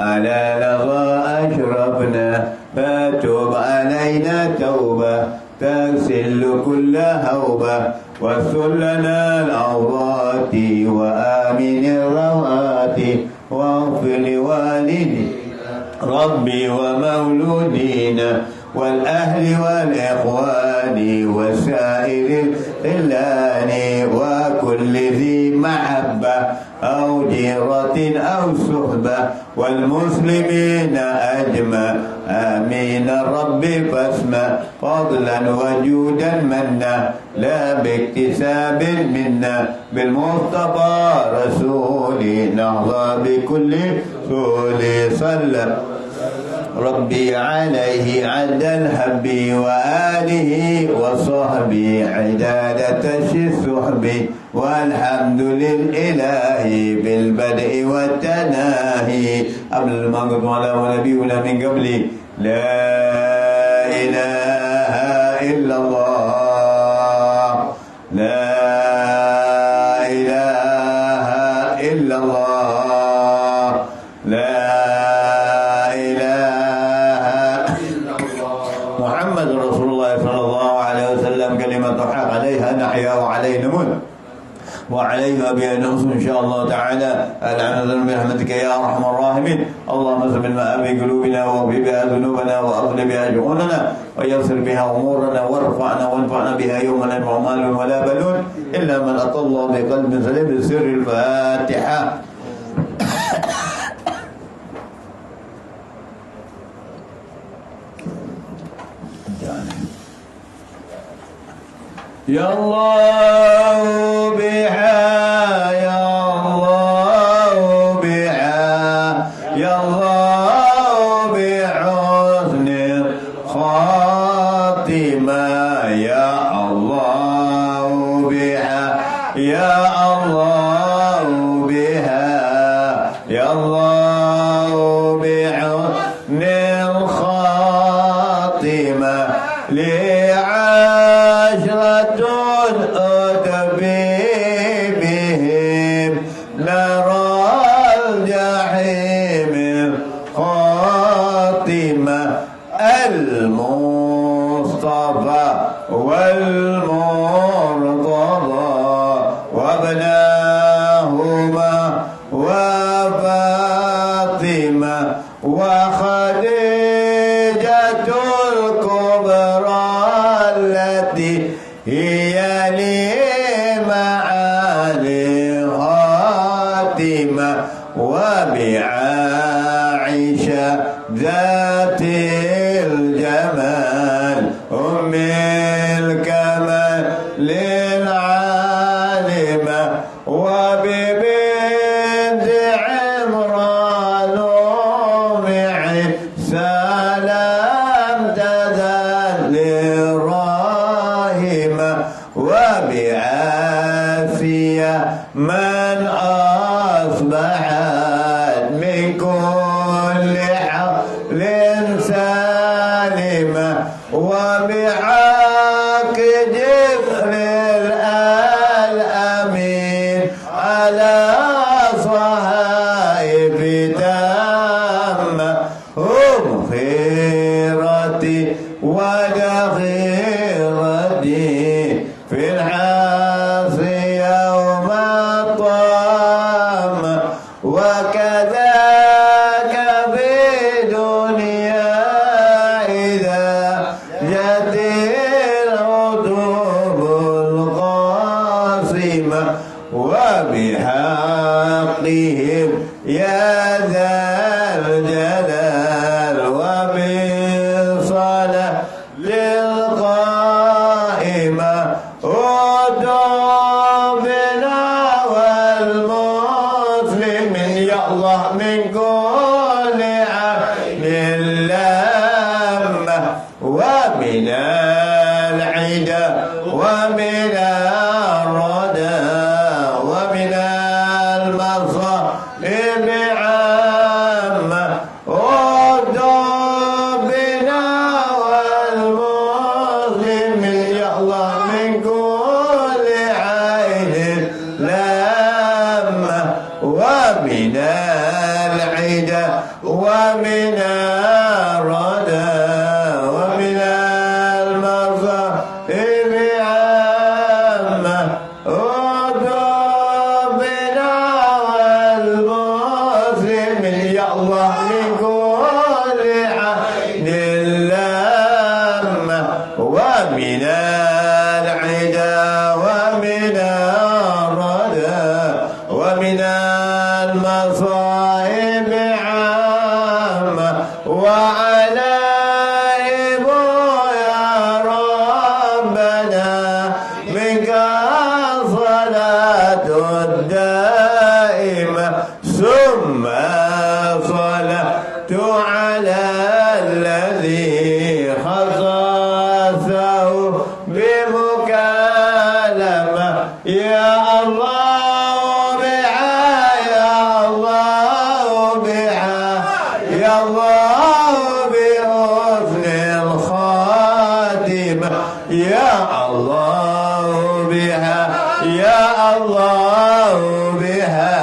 على لظى أشرفنا فتوب علينا توبة تغسل كل هوبة واغفر لنا العورات وآمن الروات واغفر لوالدي ربي ومولودينا والأهل والإخوان وسائر الخلان وكل ذي محبة أو جيرة أو صحبة والمسلمين أجمع آمين رب فاسمع فضلا وجودا منا لا باكتساب منا بالمصطفى رسولي نهضى بكل سولي صلى ربي عليه عد الحب وآله وصحبه عدادة الصحب والحمد لله بالبدء والتناهي قبل المغض على ونبينا من قبلي لا إله إلا الله لا إله إلا الله لا محمد رسول الله صلى الله عليه وسلم كلمة حق عليها نحيا وعليه نموت وعليها بها نمس إن شاء الله تعالى. العنذر برحمتك يا أرحم الراحمين. اللهم اسم الماء في قلوبنا واغفر بها ذنوبنا وأغل بها شؤوننا ويسر بها أمورنا وارفعنا وانفعنا بها يوم لا ينفع مال ولا بنون إلا من أتى الله بقلب سليم. بسر الفاتحة. يا الله بها يا الله بها يا الله بحسن الخاتمة يا الله بها يا الله بها يا الله بحسن الخاتمة لعشرة أدبي بهم نرى الجحيم الخاتمة المصطفى والمرتضى وابناهما وفاطمة وخديجة الكبرى التي هي لمعالي خاتمة وبعائشة ذات الجمال أم الكمال للعالمة وببنت عمران أم سلام تذل الراهمة وبعافية من أصبحت من كل حول سالمة وبحق جبريل الأمين على صحائف تامة هم خيرتي ودخيرتي في الحاص يوم الطامة وكذاك في دنيا إذا جت العتوب القاسمة وبحقهم يا ذا الجلال وبالصلاة للقائمة ودوبنا والمسلمين يا الله من كل عين لامة ومن العدا ومن الردى ومن المصائب عامة ودوبنا والمسلمين يا الله من كل عين لامة ومن العدا ومن الردى ومن المصائب عامة ودوبنا والمسلمين يا الله من كل عين لامة ومن العدا ومن الردى ومن المصائب عامة وعليهم يا ربنا منك صلاة الدائمة ثم صلاة على الذي خصصه بمكالمة يا الله بها يا الله بها يا الله بحسن الخاتمة يا الله بها يا الله بها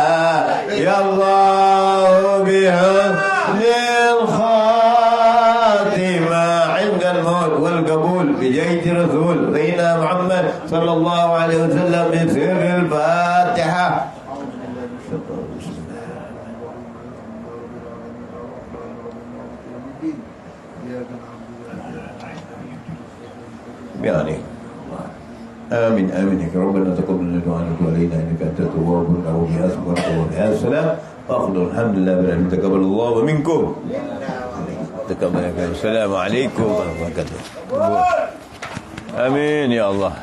يا الله بحسن الخاتمة عند الموت والقبول بجيش رسول سيدنا محمد صلى الله عليه وسلم بسر الفاتحة. يعني آمين آمين يا ربنا تقبل منا دعاءنا وعلينا إنك أنت التواب الرحيم حسبك الله السلام وأخذوا الحمد لله بالعلم تقبل الله ومنكم تقبل السلام عليكم ورحمة الله وبركاته آمين يا الله